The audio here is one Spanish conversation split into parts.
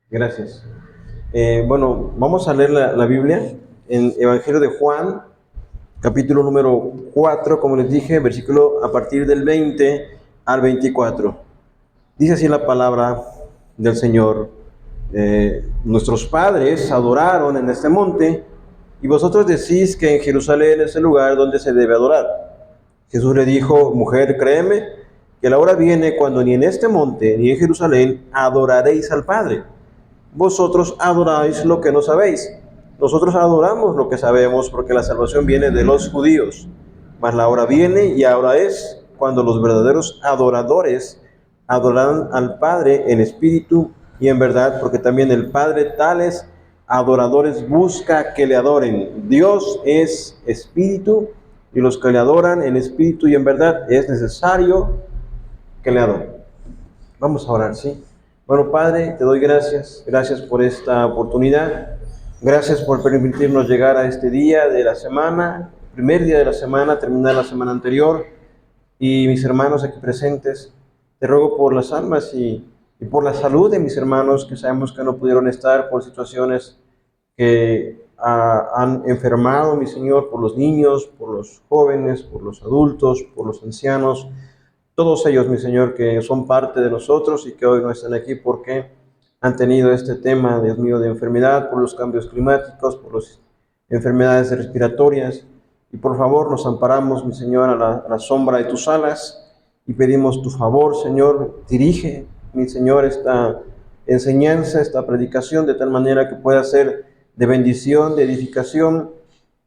Gracias. Bueno, vamos a leer la Biblia en Evangelio de Juan, capítulo número 4, como les dije, versículo a partir del 20 al 24. Dice así la palabra del Señor. Nuestros padres adoraron en este monte, y vosotros decís que en Jerusalén es el lugar donde se debe adorar. Jesús le dijo: mujer, créeme, que la hora viene cuando ni en este monte ni en Jerusalén adoraréis al Padre. Vosotros adoráis lo que no sabéis. Nosotros adoramos lo que sabemos, porque la salvación viene de los judíos. Mas la hora viene, y ahora es, cuando los verdaderos adoradores adorarán al Padre en espíritu y en verdad, porque también el Padre tales adoradores busca que le adoren. Dios es espíritu, y los que le adoran en espíritu y en verdad es necesario que le adoren. Vamos a orar, ¿sí? Bueno, Padre, te doy gracias. Gracias por esta oportunidad. Gracias por permitirnos llegar a este día de la semana, primer día de la semana, terminar la semana anterior. Y mis hermanos aquí presentes, te ruego por las almas y por la salud de mis hermanos que sabemos que no pudieron estar por situaciones que han enfermado, mi Señor, por los niños, por los jóvenes, por los adultos, por los ancianos. Todos ellos, mi Señor, que son parte de nosotros y que hoy no están aquí porque han tenido este tema, Dios mío, de enfermedad, por los cambios climáticos, por las enfermedades respiratorias. Y por favor nos amparamos, mi Señor, a la sombra de tus alas y pedimos tu favor, Señor. Dirige, mi Señor, esta enseñanza, esta predicación, de tal manera que pueda ser de bendición, de edificación,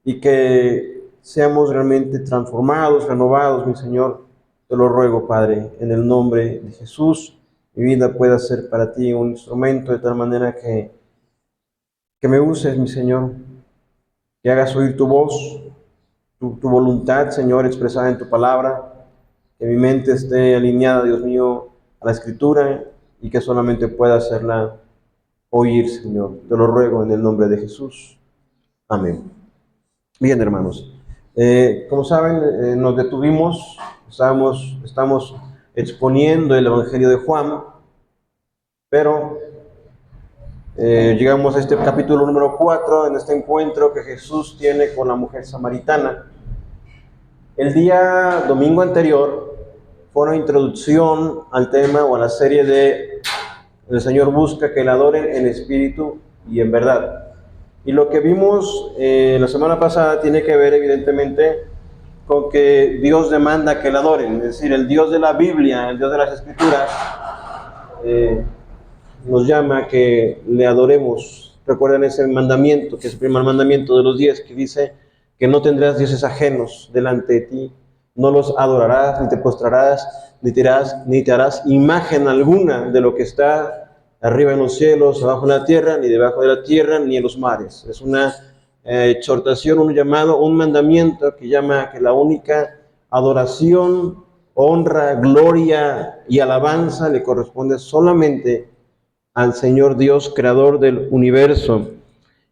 y que seamos realmente transformados, renovados, mi Señor. Te lo ruego, Padre, en el nombre de Jesús. Mi vida pueda ser para ti un instrumento de tal manera que me uses, mi Señor, que hagas oír tu voz, tu voluntad, Señor, expresada en tu palabra, que mi mente esté alineada, Dios mío, a la Escritura, y que solamente pueda hacerla oír, Señor. Te lo ruego en el nombre de Jesús. Amén. Bien, hermanos. Como saben, nos detuvimos, estamos exponiendo el Evangelio de Juan, pero llegamos a este capítulo número 4, en este encuentro que Jesús tiene con la mujer samaritana. El día domingo anterior fue una introducción al tema o a la serie de El Señor busca que le adoren en espíritu y en verdad. Y lo que vimos la semana pasada tiene que ver evidentemente con que Dios demanda que le adoren, es decir, el Dios de la Biblia, el Dios de las Escrituras, nos llama a que le adoremos. Recuerden ese mandamiento, que es el primer mandamiento de los 10, que dice que no tendrás dioses ajenos delante de ti, no los adorarás, ni te postrarás, ni te harás imagen alguna de lo que está arriba en los cielos, abajo en la tierra, ni debajo de la tierra, ni en los mares. Es una exhortación, un llamado, un mandamiento que llama a que la única adoración, honra, gloria y alabanza le corresponde solamente al Señor Dios, creador del universo.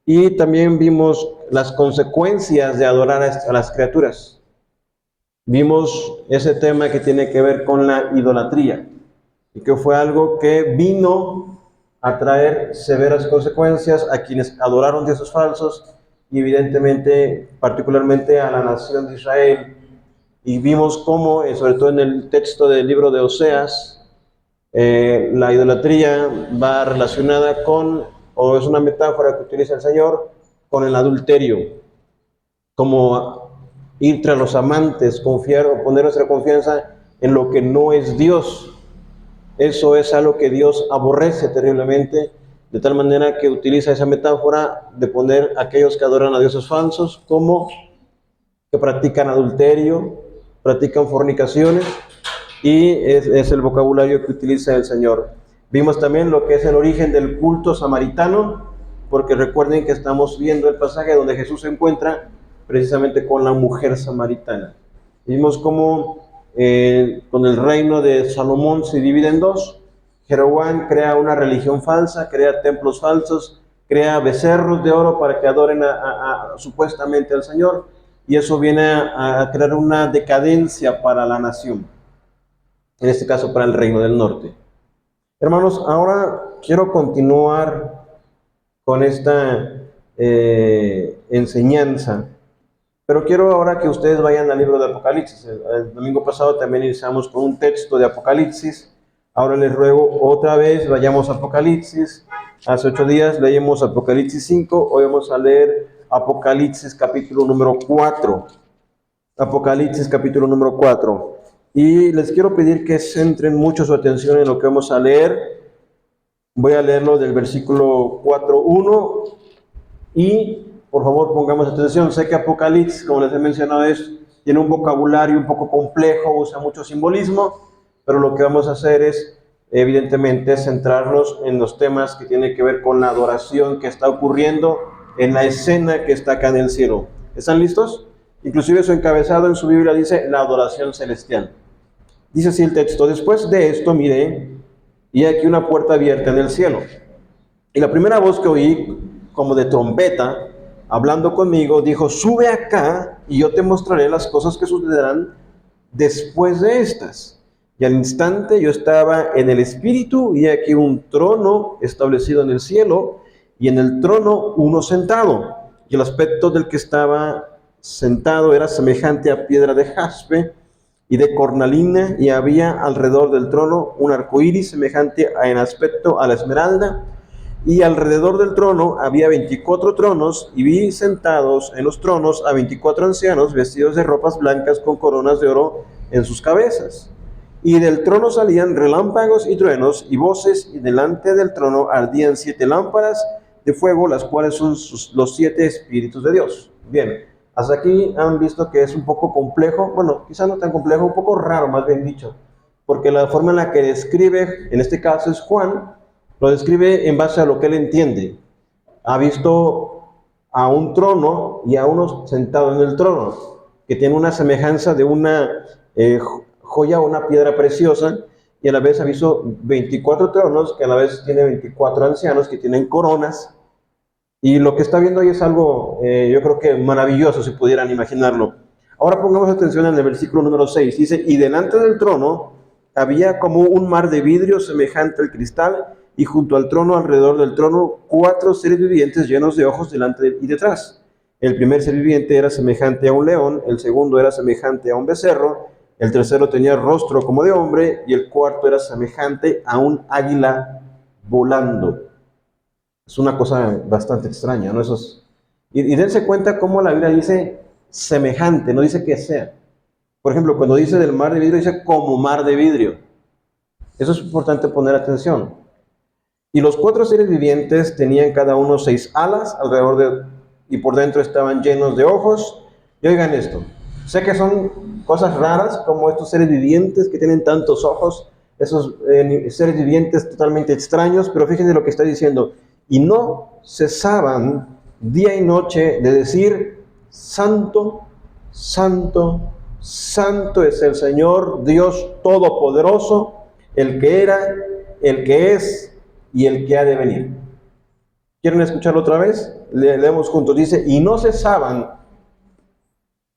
Y también vimos las consecuencias de adorar a las criaturas. Vimos ese tema que tiene que ver con la idolatría, y que fue algo que vino a traer severas consecuencias a quienes adoraron dioses falsos, y evidentemente, particularmente a la nación de Israel. Y vimos cómo, sobre todo en el texto del libro de Oseas, la idolatría va relacionada con, o es una metáfora que utiliza el Señor, con el adulterio, como ir tras los amantes, confiar o poner nuestra confianza en lo que no es Dios. Eso es algo que Dios aborrece terriblemente, de tal manera que utiliza esa metáfora de poner a aquellos que adoran a dioses falsos como que practican adulterio, practican fornicaciones, y es el vocabulario que utiliza el Señor. Vimos también lo que es el origen del culto samaritano, porque recuerden que estamos viendo el pasaje donde Jesús se encuentra precisamente con la mujer samaritana. Vimos cómo con el reino de Salomón se divide en dos. Jeroboam crea una religión falsa, crea templos falsos, crea becerros de oro para que adoren supuestamente al Señor, y eso viene a crear una decadencia para la nación, en este caso para el reino del norte. Hermanos, ahora quiero continuar con esta enseñanza, pero quiero ahora que ustedes vayan al libro de Apocalipsis. El domingo pasado también iniciamos con un texto de Apocalipsis. Ahora les ruego otra vez vayamos a Apocalipsis. Hace 8 días leímos Apocalipsis 5, hoy vamos a leer Apocalipsis capítulo número 4. Apocalipsis capítulo número 4. Y les quiero pedir que centren mucho su atención en lo que vamos a leer. Voy a leerlo del versículo 4:1 y por favor pongamos atención. Sé que Apocalipsis, como les he mencionado, tiene un vocabulario un poco complejo, usa mucho simbolismo, pero lo que vamos a hacer es, evidentemente, centrarnos en los temas que tienen que ver con la adoración que está ocurriendo en la escena que está acá en el cielo. ¿Están listos? Inclusive su encabezado en su Biblia dice la adoración celestial. Dice así el texto: después de esto miré, y aquí una puerta abierta en el cielo. Y la primera voz que oí, como de trompeta, hablando conmigo, dijo: sube acá, y yo te mostraré las cosas que sucederán después de estas. Y al instante yo estaba en el espíritu, y aquí un trono establecido en el cielo, y en el trono uno sentado. Y el aspecto del que estaba sentado era semejante a piedra de jaspe y de cornalina, y había alrededor del trono un arco iris semejante en aspecto a la esmeralda, y alrededor del trono había 24 tronos, y vi sentados en los tronos a 24 ancianos vestidos de ropas blancas con coronas de oro en sus cabezas. Y del trono salían relámpagos y truenos y voces, y delante del trono ardían 7 lámparas de fuego, las cuales son los 7 espíritus de Dios. Bien, hasta aquí han visto que es un poco complejo, bueno, quizá no tan complejo, un poco raro más bien dicho, porque la forma en la que describe, en este caso es Juan, lo describe en base a lo que él entiende. Ha visto a un trono y a uno sentado en el trono, que tiene una semejanza de una joya o una piedra preciosa, y a la vez ha visto 24 tronos, que a la vez tiene 24 ancianos que tienen coronas. Y lo que está viendo ahí es algo, yo creo que maravilloso, si pudieran imaginarlo. Ahora pongamos atención en el versículo número 6. Dice: y delante del trono había como un mar de vidrio semejante al cristal, y junto al trono, alrededor del trono, 4 seres vivientes llenos de ojos delante y detrás. El primer ser viviente era semejante a un león, el segundo era semejante a un becerro, el tercero tenía rostro como de hombre, y el cuarto era semejante a un águila volando. Es una cosa bastante extraña, ¿no? Y dense cuenta cómo la Biblia dice semejante, no dice que sea. Por ejemplo, cuando dice del mar de vidrio, dice como mar de vidrio. Eso es importante poner atención. Y los 4 seres vivientes tenían cada uno 6 alas y por dentro estaban llenos de ojos. Y oigan esto, sé que son cosas raras como estos seres vivientes que tienen tantos ojos, esos seres vivientes totalmente extraños, pero fíjense lo que está diciendo: y no cesaban día y noche de decir: santo, santo, santo es el Señor Dios Todopoderoso, el que era, el que es y el que ha de venir. ¿Quieren escucharlo otra vez? Leemos juntos. Dice: y no cesaban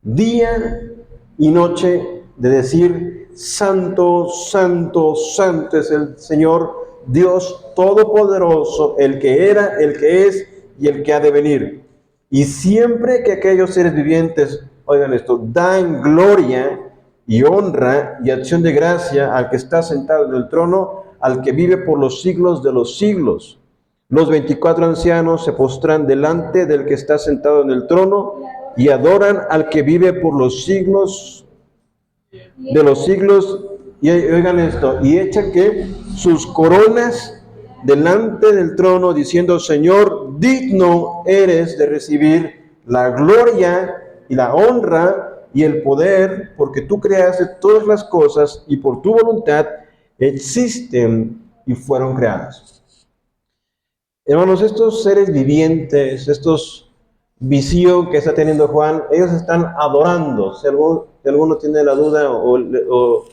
día y noche de decir: santo, santo, santo es el Señor Dios Todopoderoso, el que era, el que es y el que ha de venir. Y siempre que aquellos seres vivientes, oigan esto, dan gloria y honra y acción de gracia al que está sentado en el trono, al que vive por los siglos de los siglos. Los 24 ancianos se postran delante del que está sentado en el trono y adoran al que vive por los siglos de los siglos. Y oigan esto, y echan que sus coronas delante del trono, diciendo: Señor, digno eres de recibir la gloria y la honra y el poder, porque tú creaste todas las cosas y por tu voluntad existen y fueron creadas. Hermanos, estos seres vivientes, estos visión que está teniendo Juan, ellos están adorando. Si alguno tiene la duda o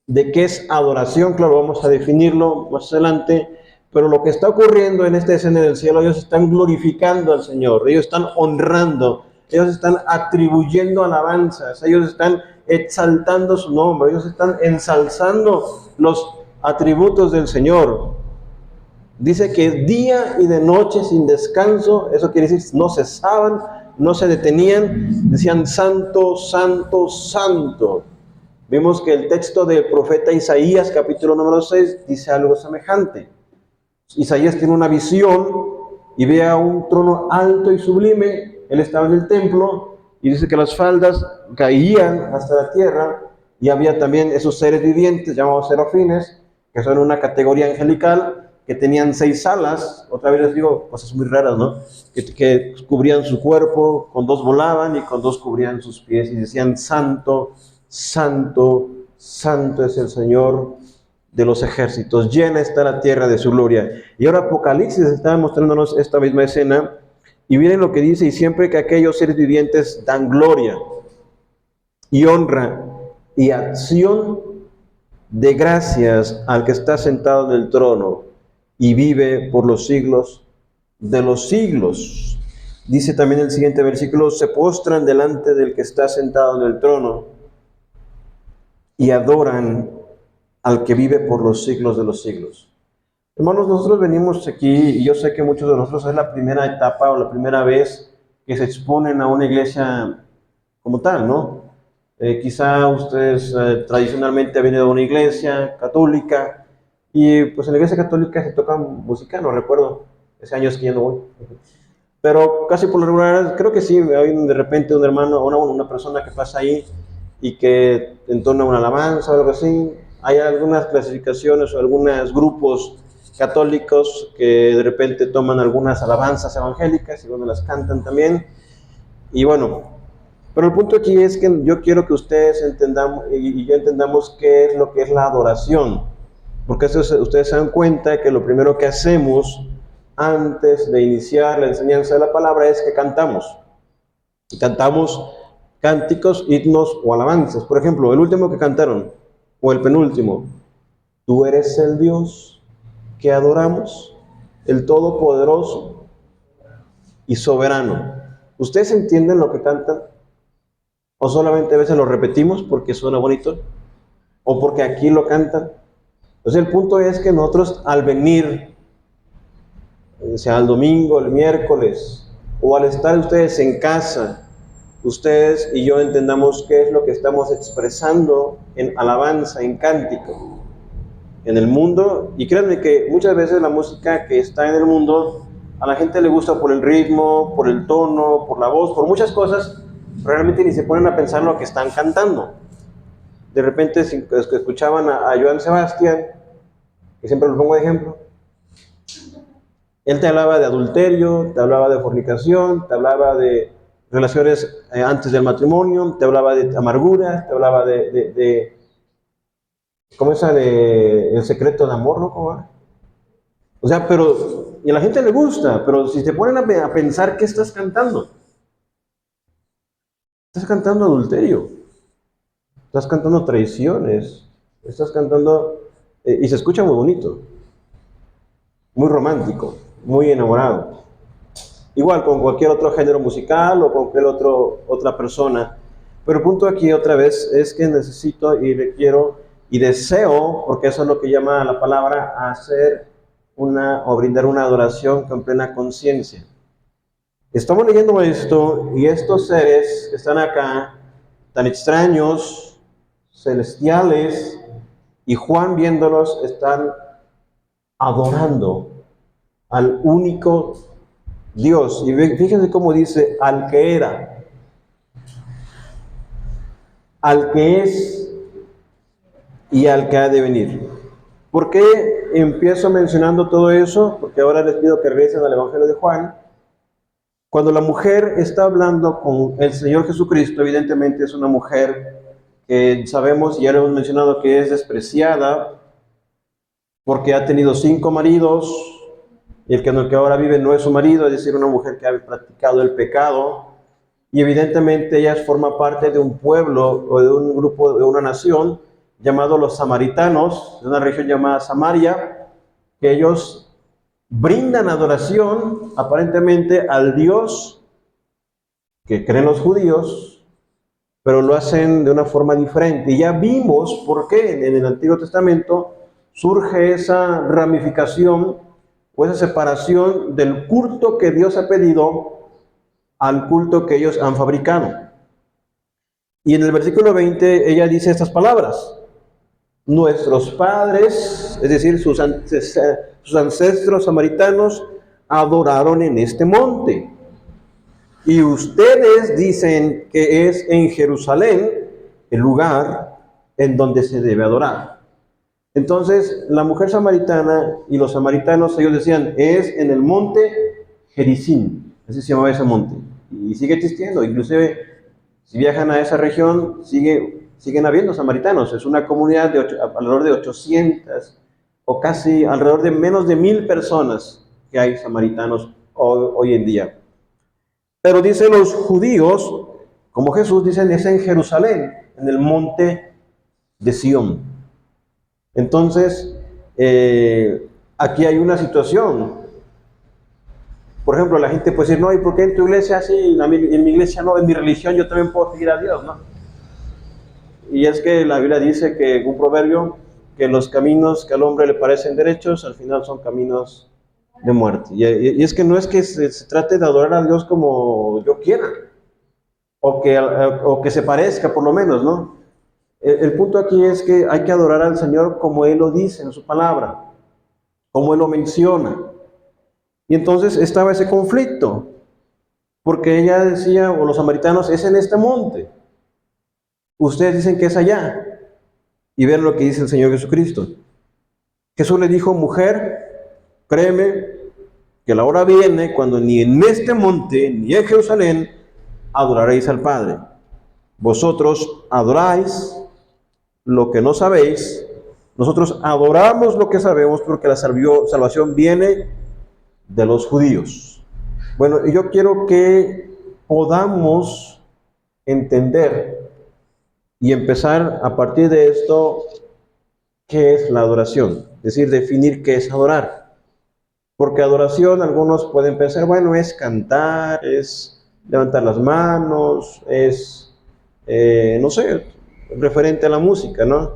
de qué es adoración, claro, vamos a definirlo más adelante, pero lo que está ocurriendo en esta escena del cielo, ellos están glorificando al Señor, ellos están honrando, ellos están atribuyendo alabanzas, ellos están exaltando su nombre, ellos están ensalzando los atributos del Señor. Dice que día y de noche sin descanso, eso quiere decir no cesaban, no se detenían, decían santo, santo, santo. Vimos que el texto del profeta Isaías, capítulo número 6, dice algo semejante. Isaías tiene una visión y ve a un trono alto y sublime. Él estaba en el templo y dice que las faldas caían hasta la tierra y había también esos seres vivientes llamados serafines, que son una categoría angelical, que tenían 6 alas. Otra vez les digo cosas muy raras, ¿no? Que cubrían su cuerpo, con 2 volaban y con 2 cubrían sus pies y decían santo, santo, santo es el Señor de los ejércitos, llena está la tierra de su gloria. Y ahora Apocalipsis está mostrándonos esta misma escena, y miren lo que dice: y siempre que aquellos seres vivientes dan gloria y honra y acción de gracias al que está sentado en el trono y vive por los siglos de los siglos. Dice también el siguiente versículo: se postran delante del que está sentado en el trono y adoran al que vive por los siglos de los siglos. Hermanos, nosotros venimos aquí, y yo sé que muchos de nosotros es la primera etapa o la primera vez que se exponen a una iglesia como tal, ¿no? Quizá ustedes tradicionalmente han venido a una iglesia católica, y pues en la iglesia católica se toca música, no recuerdo, ese año es que ya no voy. Pero casi por lo regular, creo que sí, hay de repente un hermano, una persona que pasa ahí y que entona una alabanza o algo así. Hay algunas clasificaciones o algunos grupos católicos que de repente toman algunas alabanzas evangélicas y bueno, las cantan también. Y bueno, pero el punto aquí es que yo quiero que ustedes entendamos y yo entendamos qué es lo que es la adoración. Porque ustedes se dan cuenta que lo primero que hacemos antes de iniciar la enseñanza de la palabra es que cantamos. Y cantamos cánticos, himnos o alabanzas. Por ejemplo, el último que cantaron, o el penúltimo: tú eres el Dios que adoramos, el Todopoderoso y Soberano. ¿Ustedes entienden lo que cantan? ¿O solamente a veces lo repetimos porque suena bonito? ¿O porque aquí lo cantan? Entonces el punto es que nosotros al venir, sea el domingo, el miércoles, o al estar ustedes en casa, ustedes y yo entendamos qué es lo que estamos expresando en alabanza, en cántico, en el mundo. Y créanme que muchas veces la música que está en el mundo, a la gente le gusta por el ritmo, por el tono, por la voz, por muchas cosas, pero realmente ni se ponen a pensar lo que están cantando. De repente, si escuchaban a Joan Sebastián, que siempre lo pongo de ejemplo, él te hablaba de adulterio, te hablaba de fornicación, te hablaba de relaciones antes del matrimonio, te hablaba de amargura, te hablaba de ¿cómo es de el secreto de amor, no? ¿Cómo va? O sea, pero, y a la gente le gusta, pero si te ponen a pensar, ¿qué estás cantando? Estás cantando adulterio, estás cantando traiciones, estás cantando, y se escucha muy bonito, muy romántico, muy enamorado. Igual con cualquier otro género musical o con cualquier otra persona. Pero el punto aquí otra vez es que necesito y requiero y deseo, porque eso es lo que llama la palabra, hacer o brindar una adoración con plena conciencia. Estamos leyendo esto y estos seres que están acá, tan extraños, celestiales, y Juan viéndolos están adorando al único Dios. Y fíjense cómo dice: al que era, al que es y al que ha de venir. ¿Por qué empiezo mencionando todo eso? Porque ahora les pido que regresen al Evangelio de Juan. Cuando la mujer está hablando con el Señor Jesucristo, evidentemente es una mujer que sabemos, y ya lo hemos mencionado, que es despreciada porque ha tenido 5 maridos, y el que ahora vive no es su marido, es decir, una mujer que ha practicado el pecado. Y evidentemente ella forma parte de un pueblo o de un grupo, de una nación llamado los samaritanos, de una región llamada Samaria, que ellos brindan adoración aparentemente al Dios que creen los judíos, pero lo hacen de una forma diferente. Y ya vimos por qué en el Antiguo Testamento surge esa ramificación o esa separación del culto que Dios ha pedido al culto que ellos han fabricado. Y en el versículo 20 ella dice estas palabras: nuestros padres, es decir, sus ancestros samaritanos, adoraron en este monte. Y ustedes dicen que es en Jerusalén el lugar en donde se debe adorar. Entonces, la mujer samaritana y los samaritanos, ellos decían, es en el monte Gerizim, así se llamaba ese monte. Y sigue existiendo, inclusive si viajan a esa región, siguen habiendo samaritanos. Es una comunidad de alrededor de 800 o casi alrededor de menos de 1000 personas que hay samaritanos hoy en día. Pero dicen los judíos, como Jesús, dicen, es en Jerusalén, en el monte de Sión. Entonces, aquí hay una situación. Por ejemplo, la gente puede decir, no, ¿y por qué en tu iglesia sí? En mi iglesia no, en mi religión yo también puedo seguir a Dios, ¿no? Y es que la Biblia dice que, un proverbio, que los caminos que al hombre le parecen derechos, al final son caminos de muerte. Y es que no es que se trate de adorar a Dios como yo quiera, o que se parezca por lo menos, ¿no? El punto aquí es que hay que adorar al Señor como Él lo dice en su palabra, como Él lo menciona. Y entonces estaba ese conflicto, porque ella decía, o los samaritanos, es en este monte. Ustedes dicen que es allá. Y vean lo que dice el Señor Jesucristo. Jesús le dijo, mujer, créeme que la hora viene cuando ni en este monte, ni en Jerusalén, adoraréis al Padre. Vosotros adoráis lo que no sabéis, nosotros adoramos lo que sabemos, porque la salvación viene de los judíos. Bueno, y yo quiero que podamos entender y empezar a partir de esto qué es la adoración, es decir, definir qué es adorar. Porque adoración, algunos pueden pensar, bueno, es cantar, es levantar las manos, es, no sé, referente a la música, ¿no?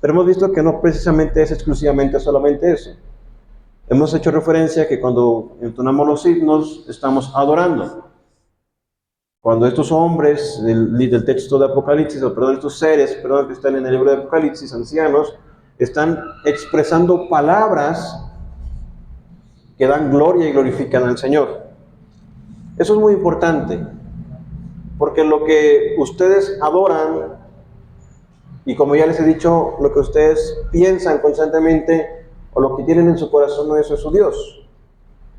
Pero hemos visto que no precisamente es exclusivamente solamente eso. Hemos hecho referencia que cuando entonamos los himnos, estamos adorando. Cuando estos hombres del texto de Apocalipsis, o perdón, estos seres, perdón, que están en el libro de Apocalipsis, ancianos, están expresando palabras que dan gloria y glorifican al Señor. Eso es muy importante, porque lo que ustedes adoran, y como ya les he dicho, lo que ustedes piensan constantemente, o lo que tienen en su corazón, no eso es su Dios.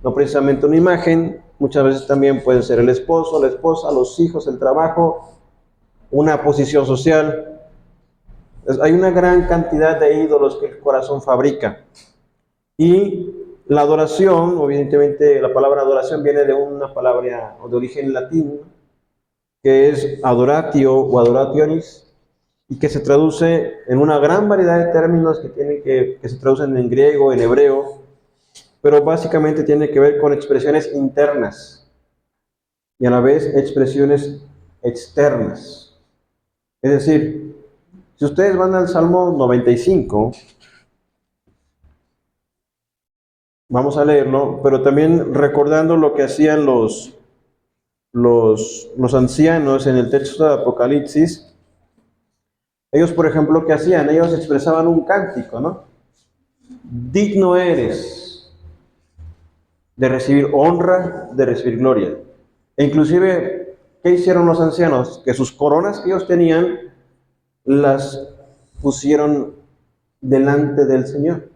No precisamente una imagen, muchas veces también pueden ser el esposo, la esposa, los hijos, el trabajo, una posición social. Hay una gran cantidad de ídolos que el corazón fabrica. Y la adoración, evidentemente la palabra adoración viene de una palabra de origen latino, que es adoratio o adorationis, y que se traduce en una gran variedad de términos que se traducen en griego, en hebreo, pero básicamente tiene que ver con expresiones internas y a la vez expresiones externas. Es decir, si ustedes van al Salmo 95, vamos a leerlo, pero también recordando lo que hacían los ancianos en el texto de Apocalipsis. Ellos, por ejemplo, ¿qué hacían? Ellos expresaban un cántico, ¿no? Digno eres de recibir honra, de recibir gloria. E inclusive, ¿qué hicieron los ancianos? Que sus coronas que ellos tenían, las pusieron delante del Señor.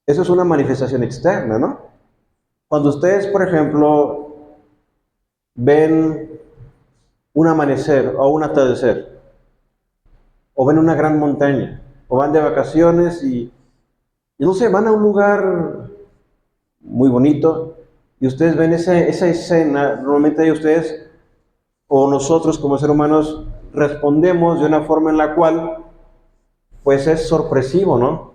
Eso es una manifestación externa, ¿no? Cuando ustedes, por ejemplo, ven un amanecer o un atardecer, o ven una gran montaña, o van de vacaciones y no sé, van a un lugar muy bonito y ustedes ven esa escena, normalmente ustedes o nosotros como seres humanos respondemos de una forma en la cual pues es sorpresivo, ¿no?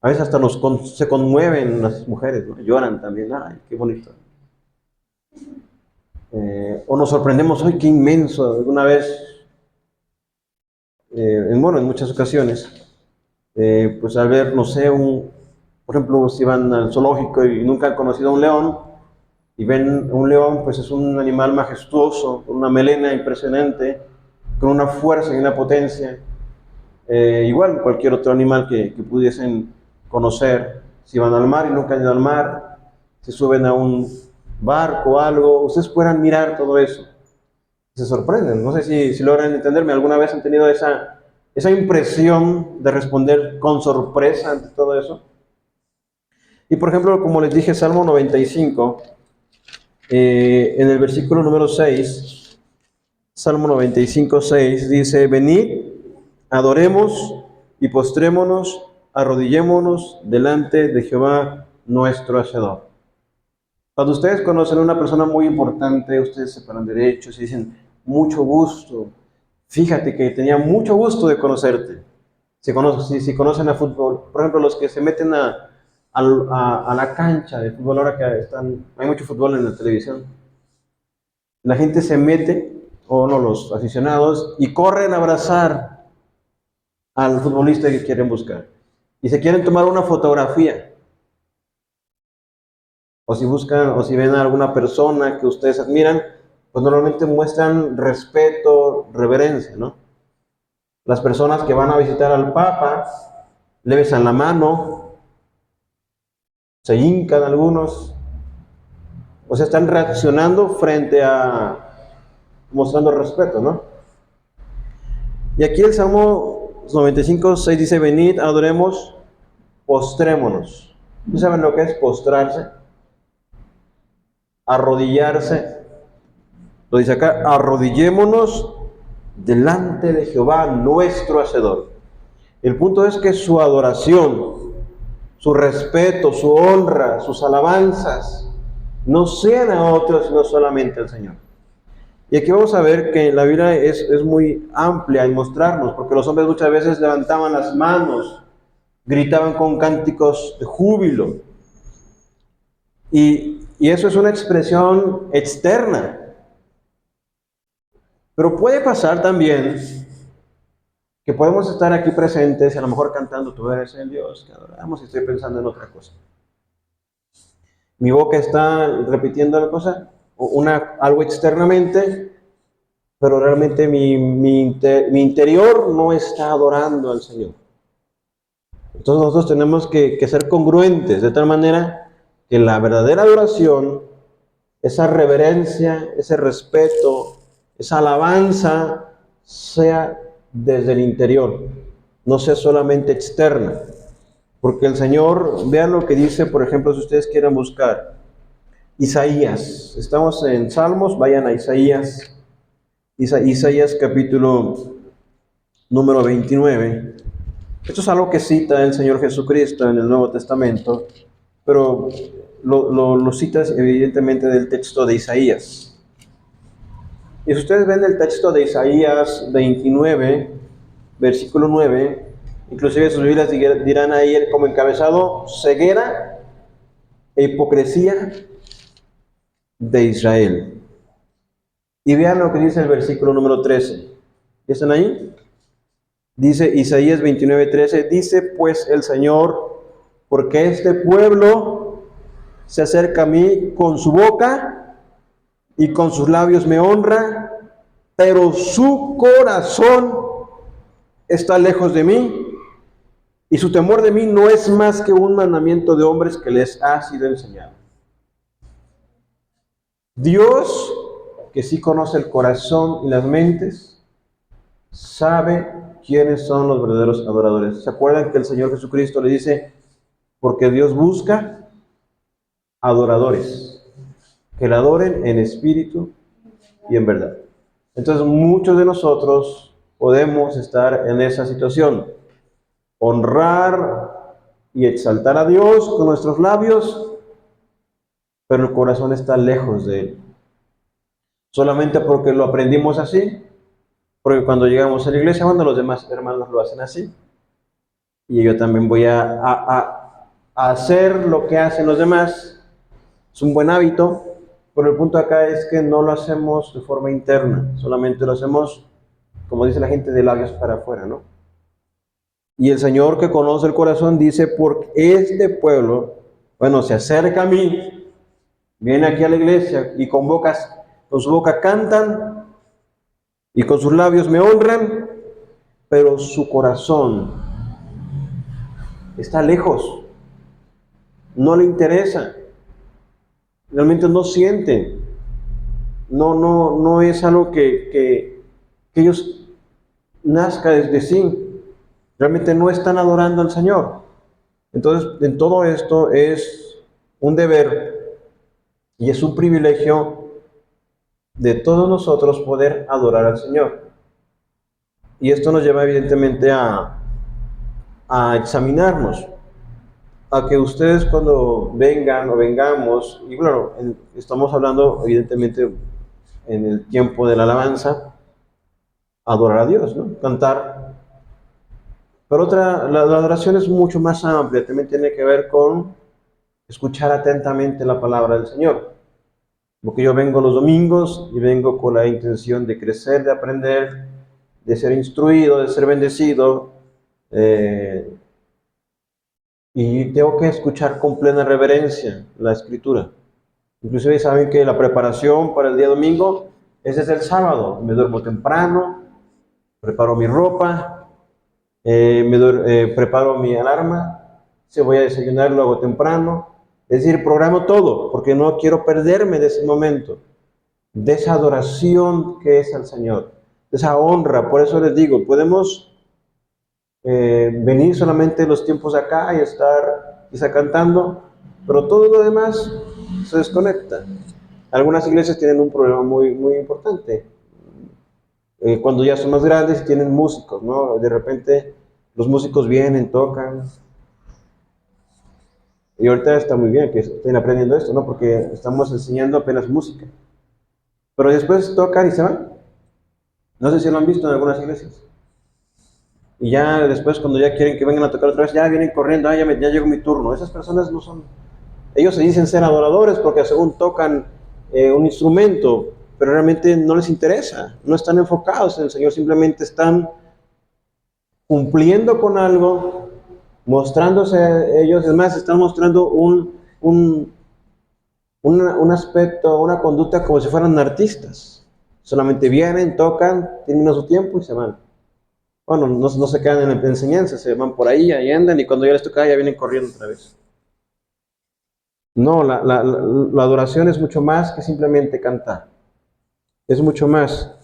A veces hasta se conmueven las mujeres, ¿no? Lloran también, ay, qué bonito. O nos sorprendemos, ay, qué inmenso. Alguna vez, en muchas ocasiones, pues al ver, no sé, por ejemplo, si van al zoológico y nunca han conocido a un león, y ven un león, pues es un animal majestuoso, con una melena impresionante, con una fuerza y una potencia. Igual cualquier otro animal que pudiesen conocer. Si van al mar y nunca han ido al mar, se suben a un barco o algo, ustedes puedan mirar todo eso. Se sorprenden. No sé si logran entenderme. ¿Alguna vez han tenido esa impresión de responder con sorpresa ante todo eso? Y por ejemplo, como les dije, Salmo 95, en el versículo número 6, Salmo 95, 6, dice: venid, adoremos y postrémonos, arrodillémonos delante de Jehová nuestro Hacedor. Cuando ustedes conocen a una persona muy importante, ustedes se paran derechos y dicen: mucho gusto, fíjate que tenía mucho gusto de conocerte. Si conocen a fútbol, por ejemplo, los que se meten a la cancha de fútbol, ahora que hay mucho fútbol en la televisión, la gente se mete, o no, los aficionados, y corren a abrazar al futbolista que quieren buscar. Y se quieren tomar una fotografía. O si buscan, o si ven a alguna persona que ustedes admiran, pues normalmente muestran respeto, reverencia, ¿no? Las personas que van a visitar al Papa le besan la mano, se hincan algunos, o sea, están reaccionando frente mostrando respeto, ¿no? Y aquí el Salmo 95, 6 dice: venid, adoremos, postrémonos. ¿Ustedes saben lo que es postrarse? Arrodillarse. Lo dice acá: arrodillémonos delante de Jehová nuestro Hacedor. El punto es que su adoración, su respeto, su honra, sus alabanzas no sean a otros, sino solamente al Señor. Y aquí vamos a ver que la Biblia es muy amplia en mostrarnos, porque los hombres muchas veces levantaban las manos, gritaban con cánticos de júbilo. Y eso es una expresión externa. Pero puede pasar también que podemos estar aquí presentes y a lo mejor cantando: tú eres el Dios que adoramos, y estoy pensando en otra cosa. Mi boca está repitiendo la cosa, algo externamente, pero realmente mi interior no está adorando al Señor. Entonces nosotros tenemos que ser congruentes, de tal manera que la verdadera adoración, esa reverencia, ese respeto, esa alabanza, sea desde el interior, no sea solamente externa. Porque el Señor, vean lo que dice, por ejemplo, si ustedes quieren buscar Isaías. Estamos en Salmos, vayan a Isaías. Isaías capítulo número 29. Esto es algo que cita el Señor Jesucristo en el Nuevo Testamento, pero lo cita evidentemente del texto de Isaías. Y si ustedes ven el texto de Isaías 29, versículo 9, inclusive sus Biblias dirán ahí como encabezado: ceguera e hipocresía de Israel. Y vean lo que dice el versículo número 13. ¿Están ahí? Dice Isaías 29, 13, dice pues el Señor: porque este pueblo se acerca a mí con su boca y con sus labios me honra, pero su corazón está lejos de mí, y su temor de mí no es más que un mandamiento de hombres que les ha sido enseñado. Dios, que sí conoce el corazón y las mentes, sabe quiénes son los verdaderos adoradores. ¿Se acuerdan que el Señor Jesucristo le dice: porque Dios busca adoradores que le adoren en espíritu y en verdad? Entonces muchos de nosotros podemos estar en esa situación: honrar y exaltar a Dios con nuestros labios, pero el corazón está lejos de Él. Solamente porque lo aprendimos así, porque cuando llegamos a la iglesia, cuando los demás hermanos lo hacen así, y yo también voy a hacer lo que hacen los demás. Es un buen hábito, pero el punto acá es que no lo hacemos de forma interna, solamente lo hacemos, como dice la gente, de labios para afuera, ¿no? Y el Señor que conoce el corazón dice, porque este pueblo, bueno, se acerca a mí, viene aquí a la iglesia y con su boca cantan y con sus labios me honran, pero su corazón está lejos, no le interesa, realmente no sienten, no es algo que ellos nazca desde sí, realmente no están adorando al Señor. Entonces, en todo esto es un deber y es un privilegio de todos nosotros poder adorar al Señor. Y esto nos lleva evidentemente a examinarnos, a que ustedes cuando vengan o vengamos, y claro, estamos hablando evidentemente en el tiempo de la alabanza, adorar a Dios, ¿no? Cantar. Pero la adoración es mucho más amplia, también tiene que ver con escuchar atentamente la palabra del Señor. Porque yo vengo los domingos y vengo con la intención de crecer, de aprender, de ser instruido, de ser bendecido, eh, y tengo que escuchar con plena reverencia la escritura. Inclusive saben que la preparación para el día domingo es desde el sábado. Me duermo temprano, preparo mi ropa, preparo mi alarma, si voy a desayunar lo hago temprano. Es decir, programo todo, porque no quiero perderme de ese momento, de esa adoración que es al Señor, de esa honra. Por eso les digo, podemos venir solamente los tiempos de acá y estar quizá cantando, pero todo lo demás se desconecta. Algunas iglesias tienen un problema muy importante. Cuando ya son más grandes tienen músicos, ¿no? De repente los músicos vienen, tocan. Y ahorita está muy bien que estén aprendiendo esto, ¿no? Porque estamos enseñando apenas música. Pero después tocan y se van. No sé si lo han visto en algunas iglesias. Y ya después cuando ya quieren que vengan a tocar otra vez, ya vienen corriendo, ya llegó mi turno. Esas personas no son... Ellos se dicen ser adoradores porque según tocan un instrumento, pero realmente no les interesa, no están enfocados en el Señor, simplemente están cumpliendo con algo, mostrándose ellos, es más, están mostrando un aspecto, una conducta como si fueran artistas. Solamente vienen, tocan, terminan su tiempo y se van. Bueno, no se quedan en la enseñanza, se van por ahí andan y cuando ya les toca ya vienen corriendo otra vez. No, la adoración es mucho más que simplemente cantar. Es mucho más.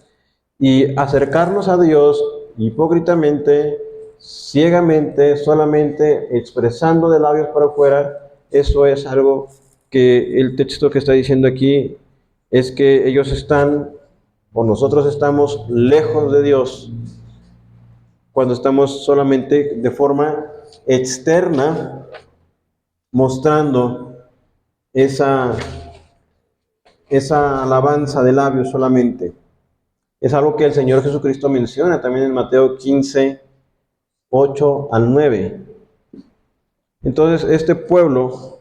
Y acercarnos a Dios hipócritamente, ciegamente, solamente expresando de labios para afuera, eso es algo que el texto que está diciendo aquí es que ellos están, o nosotros estamos lejos de Dios, cuando estamos solamente de forma externa mostrando esa alabanza de labios solamente. Es algo que el Señor Jesucristo menciona también en Mateo 15, 8 al 9. Entonces, este pueblo,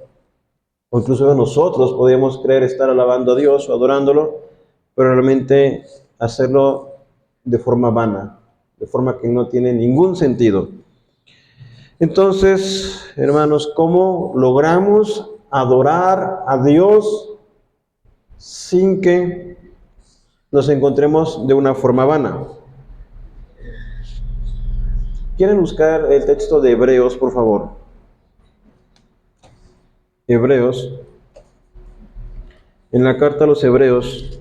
o incluso nosotros, podemos creer estar alabando a Dios o adorándolo, pero realmente hacerlo de forma vana, de forma que no tiene ningún sentido. Entonces, hermanos, ¿cómo logramos adorar a Dios sin que nos encontremos de una forma vana? ¿Quieren buscar el texto de Hebreos, por favor? Hebreos, en la carta a los Hebreos,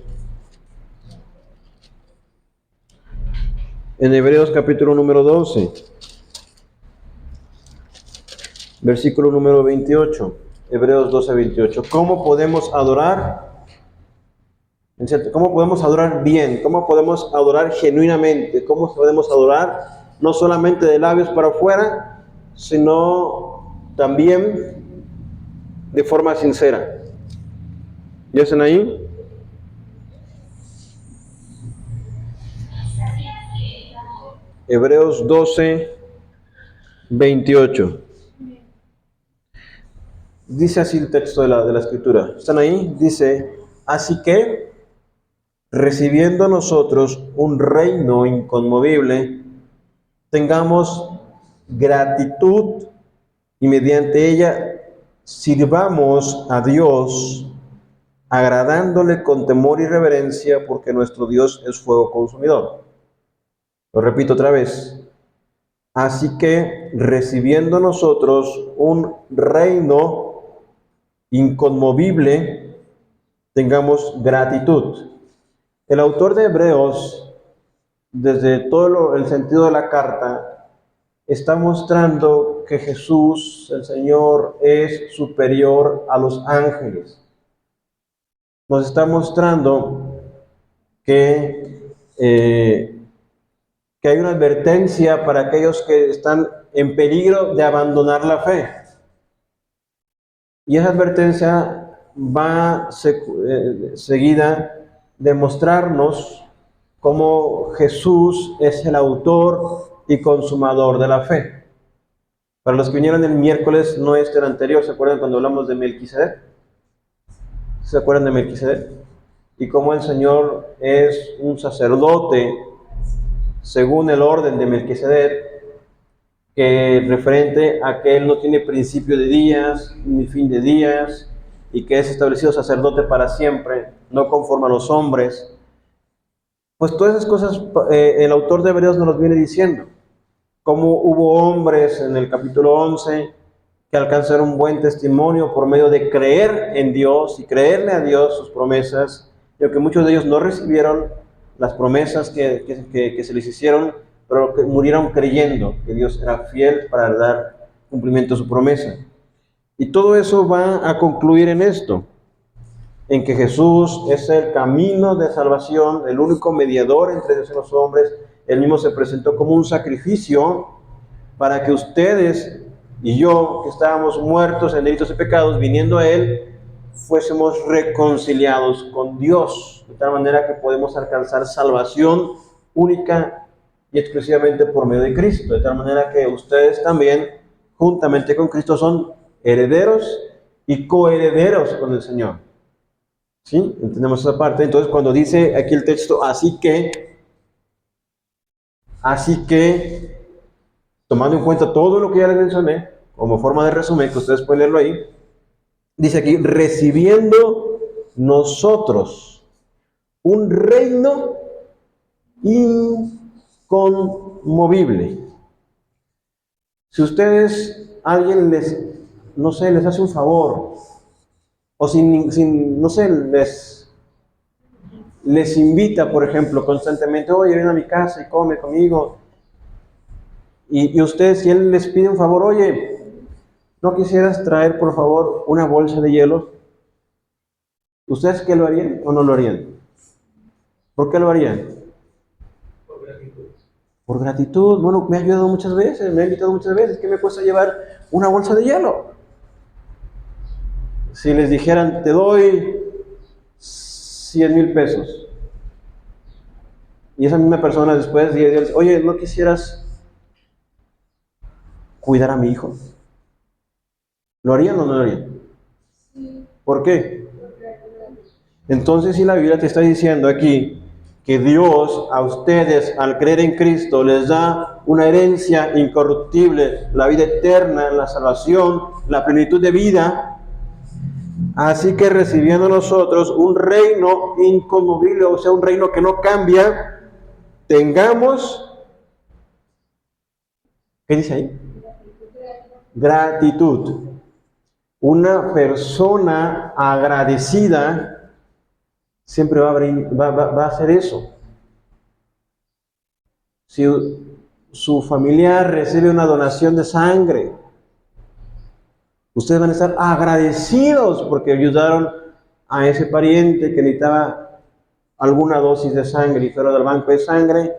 en Hebreos capítulo número 12, versículo número 28, Hebreos 12, 28. ¿Cómo podemos adorar? ¿Cómo podemos adorar bien? ¿Cómo podemos adorar genuinamente? ¿Cómo podemos adorar no solamente de labios para afuera, sino también de forma sincera? ¿Ya están ahí? Hebreos 12, 28. Dice así el texto de la escritura. ¿Están ahí? Dice, así que, recibiendo nosotros un reino inconmovible, tengamos gratitud y mediante ella sirvamos a Dios, agradándole con temor y reverencia, porque nuestro Dios es fuego consumidor. Lo repito otra vez. Así que, recibiendo nosotros un reino inconmovible, tengamos gratitud. El autor de Hebreos, desde todo el sentido de la carta, está mostrando que Jesús, el Señor, es superior a los ángeles. Nos está mostrando que hay una advertencia para aquellos que están en peligro de abandonar la fe. Y esa advertencia va seguida de mostrarnos cómo Jesús es el autor y consumador de la fe. Para los que vinieron el miércoles, no el anterior, ¿se acuerdan cuando hablamos de Melquisedec? ¿Se acuerdan de Melquisedec? Y cómo el Señor es un sacerdote según el orden de Melquisedec, que referente a que él no tiene principio de días ni fin de días, y que es establecido sacerdote para siempre, no conforme a los hombres. Pues todas esas cosas el autor de Hebreos nos los viene diciendo. Cómo hubo hombres en el capítulo 11 que alcanzaron un buen testimonio por medio de creer en Dios y creerle a Dios sus promesas, y aunque muchos de ellos no recibieron las promesas que se les hicieron, pero que murieron creyendo que Dios era fiel para dar cumplimiento a su promesa. Y todo eso va a concluir en esto, en que Jesús es el camino de salvación, el único mediador entre Dios y los hombres. Él mismo se presentó como un sacrificio para que ustedes y yo, que estábamos muertos en delitos y pecados, viniendo a Él, fuésemos reconciliados con Dios, de tal manera que podemos alcanzar salvación única y exclusivamente por medio de Cristo, de tal manera que ustedes también, juntamente con Cristo, son herederos y coherederos con el Señor. ¿Sí? Entendemos esa parte. Entonces, cuando dice aquí el texto, así que, tomando en cuenta todo lo que ya les mencioné, como forma de resumen, que ustedes pueden leerlo ahí, dice aquí, recibiendo nosotros un reino inconmovible. Si ustedes, alguien les hace un favor, o no sé, les invita, por ejemplo, constantemente, oye, ven a mi casa y come conmigo, y ustedes, si él les pide un favor, oye, ¿no quisieras traer, por favor, una bolsa de hielo? ¿Ustedes qué lo harían o no lo harían? ¿Por qué lo harían? Por gratitud. Por gratitud. Bueno, me ha ayudado muchas veces, me ha invitado muchas veces. ¿Qué me cuesta llevar una bolsa de hielo? Si les dijeran, te doy 100,000 pesos, y esa misma persona después dice, oye, ¿no quisieras cuidar a mi hijo? ¿Lo harían o no lo harían? ¿Por qué? Entonces, si la Biblia te está diciendo aquí que Dios a ustedes, al creer en Cristo, les da una herencia incorruptible, la vida eterna, la salvación, la plenitud de vida, así que recibiendo nosotros un reino inconmovible, o sea, un reino que no cambia, tengamos, ¿qué dice ahí? Gratitud. Una persona agradecida siempre va a hacer eso. Si su familiar recibe una donación de sangre, ustedes van a estar agradecidos porque ayudaron a ese pariente que necesitaba alguna dosis de sangre y fueron al banco de sangre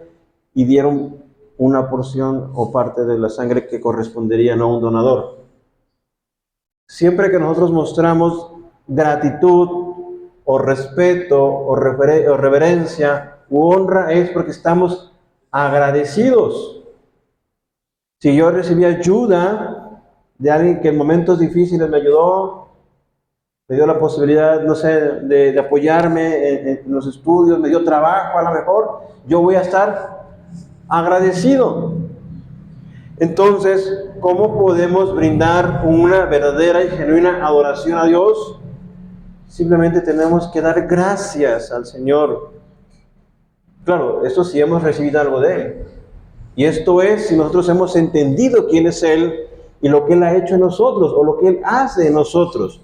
y dieron una porción o parte de la sangre que correspondería a un donador. Siempre que nosotros mostramos gratitud o respeto o reverencia u honra, es porque estamos agradecidos. Si yo recibí ayuda de alguien que en momentos difíciles me ayudó, me dio la posibilidad, no sé, de apoyarme en los estudios, me dio trabajo a lo mejor, yo voy a estar agradecido. Entonces, ¿cómo podemos brindar una verdadera y genuina adoración a Dios? Simplemente tenemos que dar gracias al Señor. Claro, esto sí hemos recibido algo de Él. Y esto es si nosotros hemos entendido quién es Él y lo que Él ha hecho en nosotros o lo que Él hace en nosotros.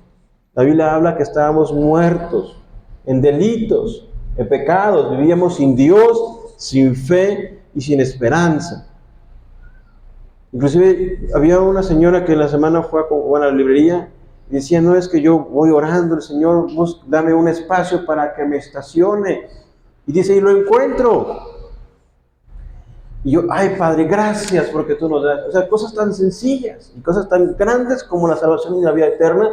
La Biblia habla que estábamos muertos en delitos, en pecados, vivíamos sin Dios, sin fe y sin esperanza. Inclusive había una señora que en la semana fue a la librería y decía, no, es que yo voy orando, el Señor, dame un espacio para que me estacione. Y dice, y lo encuentro. Y yo, ay Padre, gracias porque tú nos das. O sea, cosas tan sencillas y cosas tan grandes como la salvación y la vida eterna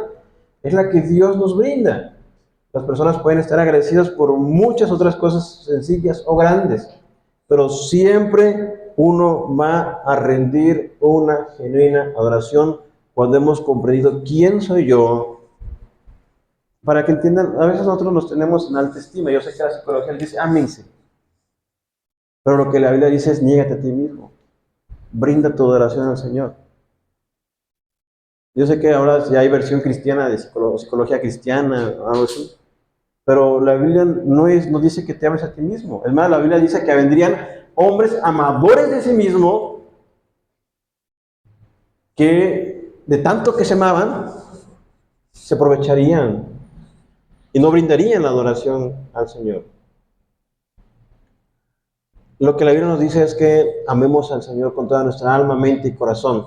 es la que Dios nos brinda. Las personas pueden estar agradecidas por muchas otras cosas sencillas o grandes, pero siempre uno va a rendir una genuina adoración cuando hemos comprendido quién soy yo. Para que entiendan, a veces nosotros nos tenemos en alta estima. Yo sé que la psicología dice, ámense. Pero lo que la Biblia dice es, niégate a ti mismo. Brinda tu adoración al Señor. Yo sé que ahora ya hay versión cristiana de psicología cristiana, algo así. Pero la Biblia no dice que te ames a ti mismo. Es más, la Biblia dice que vendrían hombres amadores de sí mismo que de tanto que se amaban, se aprovecharían y no brindarían la adoración al Señor. Lo que la Biblia nos dice es que amemos al Señor con toda nuestra alma, mente y corazón.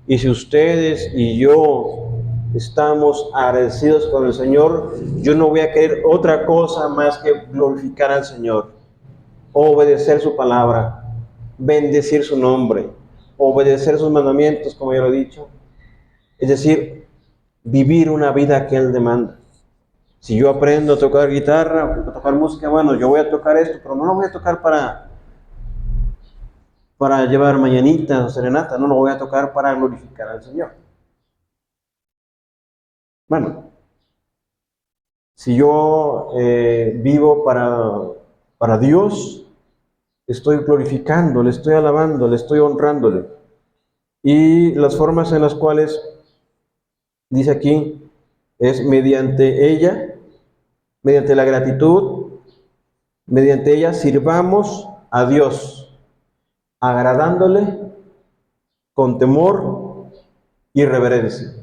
Y si ustedes y yo estamos agradecidos con el Señor, yo no voy a querer otra cosa más que glorificar al Señor, obedecer su palabra, bendecir su nombre, obedecer sus mandamientos, como ya lo he dicho. Es decir, vivir una vida que Él demanda. Si yo aprendo a tocar guitarra, a tocar música, bueno, yo voy a tocar esto, pero no lo voy a tocar para llevar mañanitas o serenata, no lo voy a tocar para glorificar al Señor. Bueno, si yo vivo para Dios, estoy glorificando, le estoy alabando, le estoy honrándole. Y las formas en las cuales, dice aquí, es mediante ella, mediante la gratitud, mediante ella sirvamos a Dios, agradándole con temor y reverencia.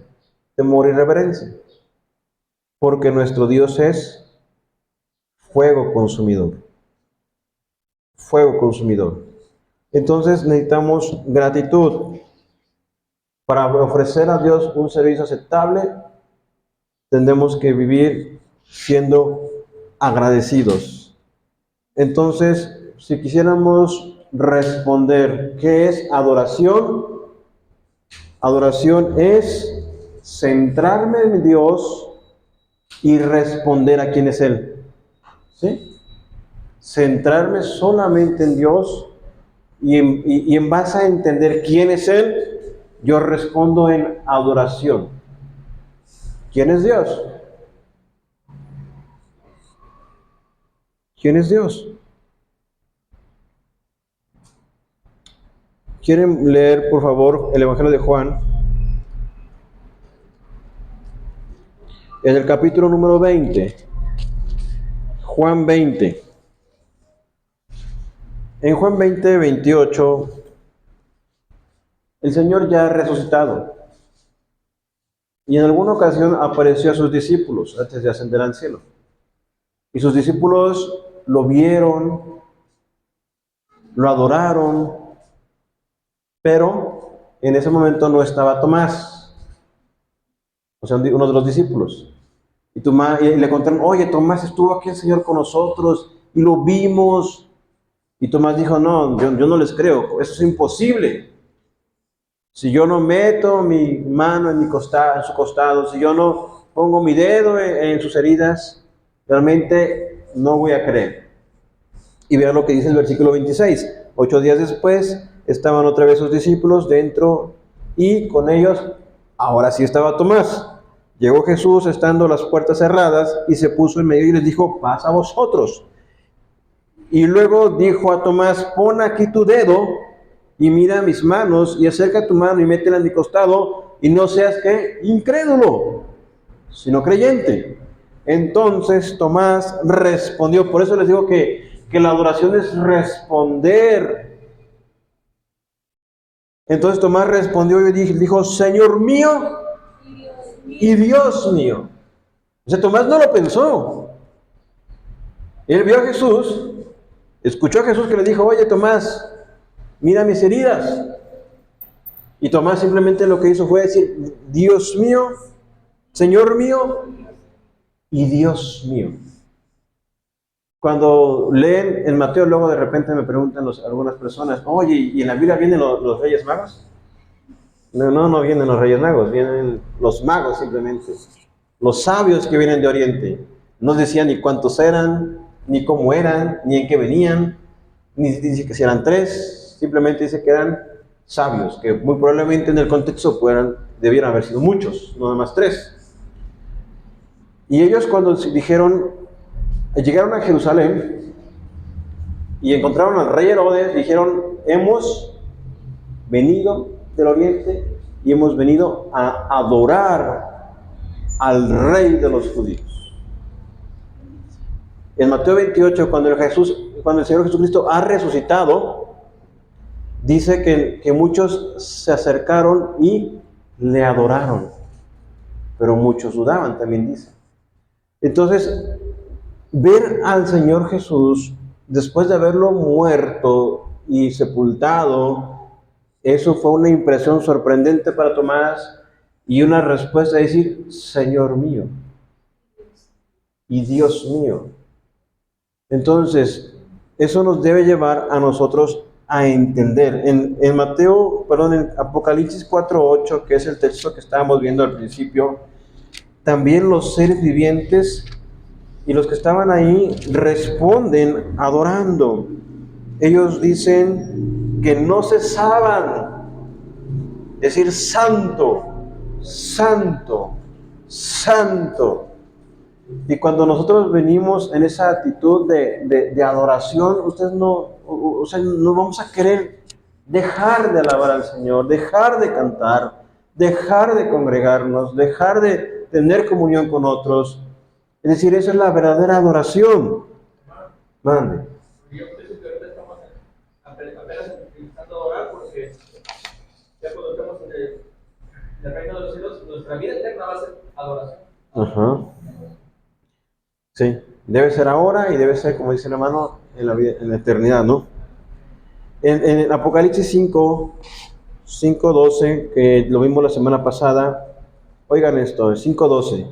Temor y reverencia. Porque nuestro Dios es fuego consumidor. Fuego consumidor. Entonces necesitamos gratitud. Para ofrecer a Dios un servicio aceptable, tendremos que vivir siendo agradecidos. Entonces, si quisiéramos responder, ¿qué es adoración? Adoración es centrarme en Dios y responder a quién es Él. ¿Sí? Centrarme solamente en Dios y en base a entender quién es Él, yo respondo en adoración. ¿Quién es Dios? ¿Quién es Dios? ¿Quieren leer, por favor, el Evangelio de Juan? En el capítulo número 20. Juan 20. En Juan 20, 28, el Señor ya ha resucitado. Y en alguna ocasión apareció a sus discípulos antes de ascender al cielo. Y sus discípulos lo vieron, lo adoraron, pero en ese momento no estaba Tomás, o sea, uno de los discípulos. Y le contaron, oye, Tomás estuvo aquí el Señor con nosotros y lo vimos. Y Tomás dijo, no, yo no les creo, eso es imposible. Si yo no meto mi mano en su costado, si yo no pongo mi dedo en sus heridas, realmente no voy a creer. Y vean lo que dice el versículo 26. 8 días después estaban otra vez sus discípulos dentro y con ellos, ahora sí estaba Tomás. Llegó Jesús estando las puertas cerradas y se puso en medio y les dijo, paz a vosotros. Y luego dijo a Tomás, pon aquí tu dedo y mira mis manos, y acerca tu mano y métela en mi costado, y no seas que incrédulo, sino creyente. Entonces Tomás respondió, por eso les digo que la adoración es responder. Entonces Tomás respondió y dijo, Señor mío y Dios mío. O sea, Tomás no lo pensó. Él vio a Jesús, escuchó a Jesús que le dijo, oye Tomás, mira mis heridas. Y Tomás simplemente lo que hizo fue decir, Dios mío, Señor mío y Dios mío. Cuando leen en Mateo, luego de repente me preguntan algunas personas, oye, ¿y en la Biblia vienen los Reyes Magos? No vienen los Reyes Magos, vienen los magos simplemente. Los sabios que vienen de Oriente. No decía ni cuántos eran, ni cómo eran, ni en qué venían, ni dice que si eran tres, simplemente dice que eran sabios, que muy probablemente en el contexto debieran haber sido muchos, no nada más tres. Y ellos cuando llegaron a Jerusalén y encontraron al rey Herodes, dijeron, hemos venido del oriente y hemos venido a adorar al rey de los judíos. En Mateo 28, cuando el Señor Jesucristo ha resucitado, dice que muchos se acercaron y le adoraron, pero muchos dudaban, también dice. Entonces, ver al Señor Jesús después de haberlo muerto y sepultado, eso fue una impresión sorprendente para Tomás y una respuesta de decir, Señor mío y Dios mío. Entonces, eso nos debe llevar a nosotros a entender. En Apocalipsis 4:8, que es el texto que estábamos viendo al principio, también los seres vivientes y los que estaban ahí responden adorando. Ellos dicen que no cesaban de decir santo, santo, santo. Y cuando nosotros venimos en esa actitud de adoración, ustedes no vamos a querer dejar de alabar al Señor, dejar de cantar, dejar de congregarnos, dejar de tener comunión con otros. Es decir, esa es la verdadera adoración. Mande. Yo pienso que ahorita estamos apenas empezando a adorar porque ya cuando estamos en el reino de los cielos, nuestra vida eterna va a ser adoración. Ajá. Sí, debe ser ahora y debe ser, como dice el hermano, en la eternidad, ¿no? En Apocalipsis 5:12, que lo vimos la semana pasada, oigan esto, el 5:12.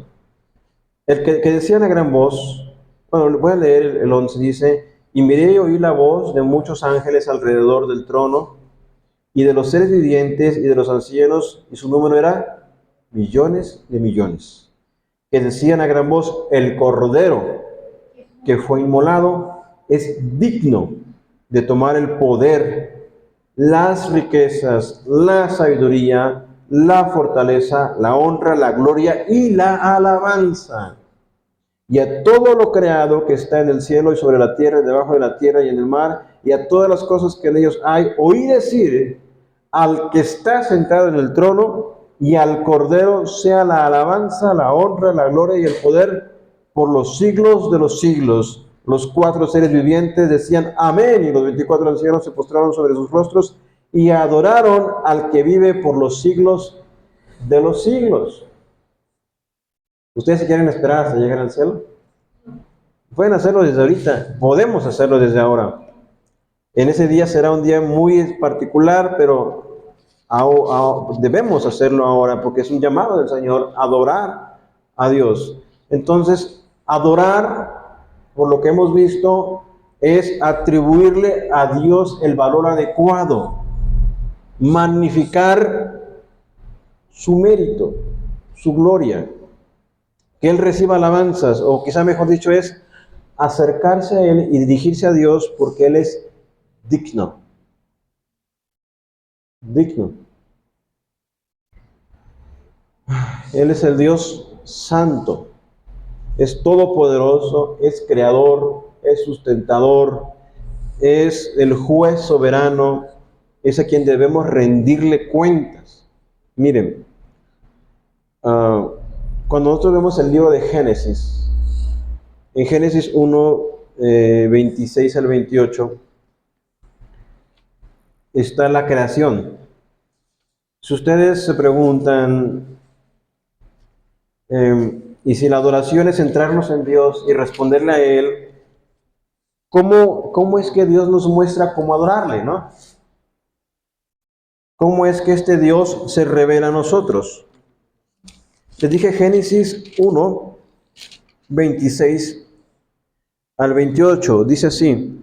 El que decían a gran voz, bueno, voy a leer el 11, dice, y miré y oí la voz de muchos ángeles alrededor del trono, y de los seres vivientes y de los ancianos, y su número era millones de millones, que decían a gran voz, el Cordero que fue inmolado es digno de tomar el poder, las riquezas, la sabiduría, la fortaleza, la honra, la gloria y la alabanza. Y a todo lo creado que está en el cielo y sobre la tierra, y debajo de la tierra y en el mar, y a todas las cosas que en ellos hay, oí decir al que está sentado en el trono y al Cordero sea la alabanza, la honra, la gloria y el poder por los siglos de los siglos. Los cuatro seres vivientes decían amén, y los 24 ancianos se postraron sobre sus rostros y adoraron al que vive por los siglos de los siglos. ¿Ustedes se quieren esperar hasta llegar al cielo? Pueden hacerlo desde ahorita, podemos hacerlo desde ahora. En ese día será un día muy particular, pero debemos hacerlo ahora porque es un llamado del Señor, adorar a Dios. Entonces, adorar, por lo que hemos visto, es atribuirle a Dios el valor adecuado, magnificar su mérito, su gloria, que Él reciba alabanzas, o quizá mejor dicho es acercarse a Él y dirigirse a Dios porque Él es digno. Digno. Él es el Dios santo, es todopoderoso, es creador, es sustentador, es el juez soberano, es a quien debemos rendirle cuentas. Miren, cuando nosotros vemos el libro de Génesis, en Génesis 1, 26 al 28, está la creación. Si ustedes se preguntan, y si la adoración es centrarnos en Dios y responderle a Él, ¿cómo es que Dios nos muestra cómo adorarle, no? ¿Cómo es que este Dios se revela a nosotros? Les dije Génesis 1, 26 al 28, dice así.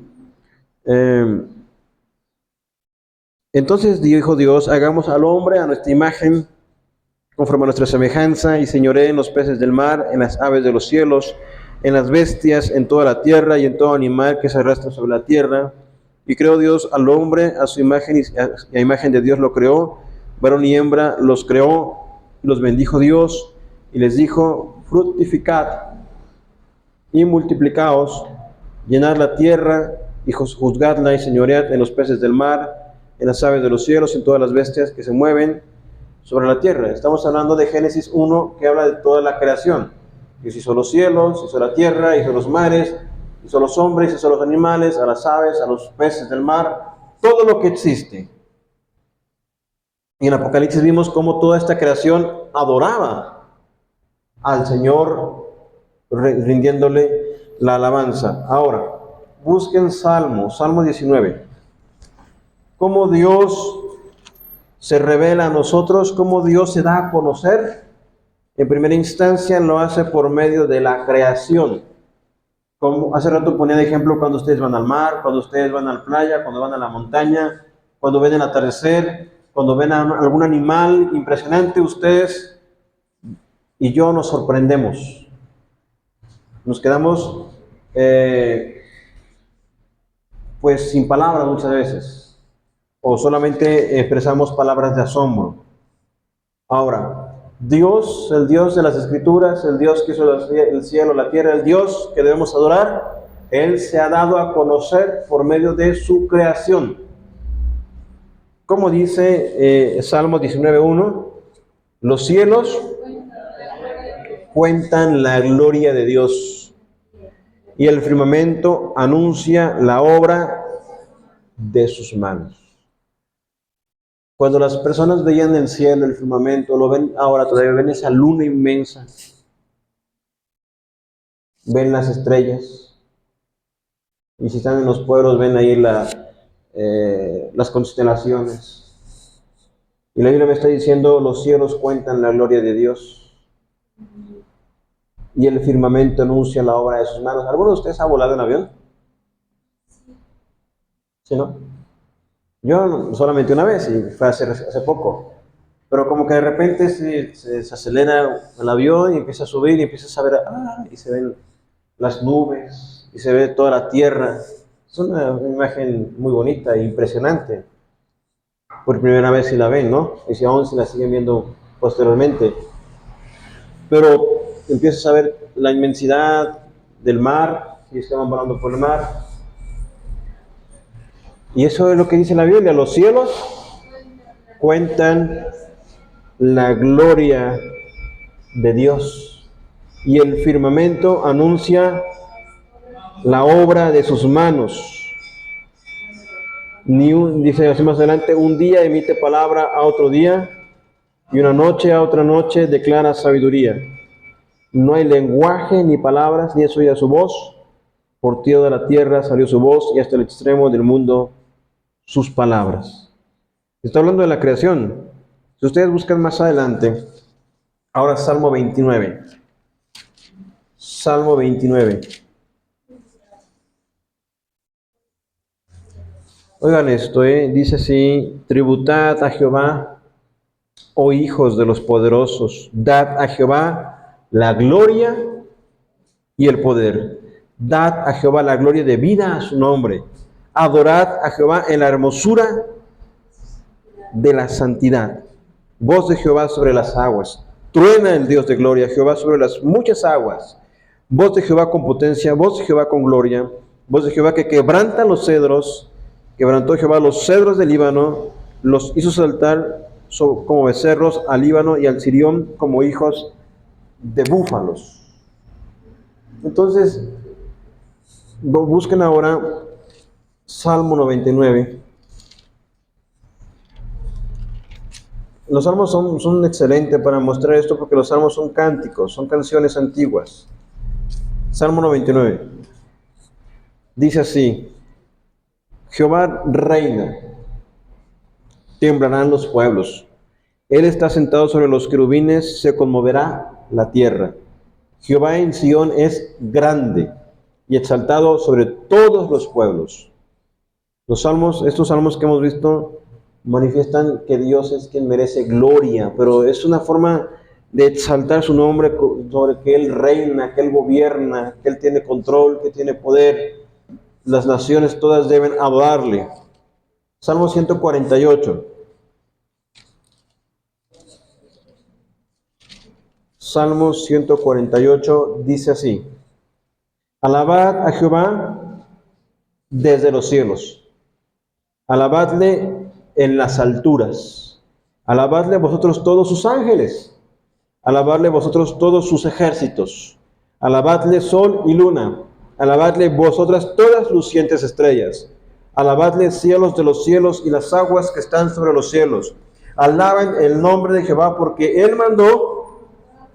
Entonces dijo Dios, hagamos al hombre a nuestra imagen, conforme a nuestra semejanza, y señoree en los peces del mar, en las aves de los cielos, en las bestias, en toda la tierra y en todo animal que se arrastra sobre la tierra. Y creó Dios al hombre a su imagen, y a imagen de Dios lo creó, varón y hembra los creó, los bendijo Dios, y les dijo, fructificad y multiplicaos, llenad la tierra y juzgadla y señoread en los peces del mar, en las aves de los cielos, en todas las bestias que se mueven sobre la tierra. Estamos hablando de Génesis 1, que habla de toda la creación. Dios hizo los cielos, hizo la tierra, hizo los mares, hizo los hombres, hizo los animales, a las aves, a los peces del mar, todo lo que existe. Y en Apocalipsis vimos cómo toda esta creación adoraba al Señor, rindiéndole la alabanza. Ahora, busquen Salmo 19. Cómo Dios se revela a nosotros, cómo Dios se da a conocer. En primera instancia lo hace por medio de la creación. Como hace rato ponía de ejemplo cuando ustedes van al mar, cuando ustedes van a la playa, cuando van a la montaña, cuando ven el atardecer, cuando ven a algún animal impresionante, ustedes y yo nos sorprendemos. Nos quedamos pues sin palabras muchas veces. O solamente expresamos palabras de asombro. Ahora, Dios, el Dios de las Escrituras, el Dios que hizo el cielo, la tierra, el Dios que debemos adorar, Él se ha dado a conocer por medio de su creación. Como dice Salmo 19:1, los cielos cuentan la gloria de Dios y el firmamento anuncia la obra de sus manos. Cuando las personas veían el cielo, el firmamento, lo ven ahora todavía, ven esa luna inmensa, ven las estrellas, y si están en los pueblos ven ahí las constelaciones. Y la Biblia me está diciendo, los cielos cuentan la gloria de Dios y el firmamento anuncia la obra de sus manos. ¿Alguno de ustedes ha volado en avión? ¿Sí, no? Yo solamente una vez, y fue hace poco. Pero como que de repente se acelera el avión y empieza a subir y empiezas a ver, y se ven las nubes y se ve toda la tierra. Es una imagen muy bonita e impresionante. Por primera vez si la ven, ¿no? Y si aún se la siguen viendo posteriormente. Pero empiezas a ver la inmensidad del mar, y estaban volando por el mar. Y eso es lo que dice la Biblia, los cielos cuentan la gloria de Dios y el firmamento anuncia la obra de sus manos. Dice así más adelante, un día emite palabra a otro día y una noche a otra noche declara sabiduría. No hay lenguaje ni palabras, ni es oída su voz. Por toda la tierra salió su voz y hasta el extremo del mundo sus palabras. Está hablando de la creación. Si ustedes buscan más adelante, ahora Salmo 29. Salmo 29. Oigan esto, dice así, tributad a Jehová, oh hijos de los poderosos, dad a Jehová la gloria y el poder. Dad a Jehová la gloria debida a su nombre. Adorad a Jehová en la hermosura de la santidad. Voz de Jehová sobre las aguas. Truena el Dios de gloria, Jehová sobre las muchas aguas. Voz de Jehová con potencia, voz de Jehová con gloria. Voz de Jehová que quebranta los cedros Quebrantó Jehová los cedros del Líbano, los hizo saltar como becerros al Líbano y al Sirión como hijos de búfalos. Entonces, busquen ahora Salmo 99. Los salmos son excelentes para mostrar esto porque los salmos son cánticos, son canciones antiguas. Salmo 99. Dice así: Jehová reina, temblarán los pueblos. Él está sentado sobre los querubines, se conmoverá la tierra. Jehová en Sión es grande y exaltado sobre todos los pueblos. Los salmos, estos salmos que hemos visto, manifiestan que Dios es quien merece gloria, pero es una forma de exaltar su nombre sobre que Él reina, que Él gobierna, que Él tiene control, que tiene poder. Las naciones todas deben adorarle. Salmo 148. Salmo 148 dice así: Alabad a Jehová desde los cielos, alabadle en las alturas, alabadle vosotros todos sus ángeles, alabadle vosotros todos sus ejércitos, alabadle sol y luna, alabadle vosotras todas lucientes estrellas, alabadle cielos de los cielos y las aguas que están sobre los cielos. Alaben el nombre de Jehová porque Él mandó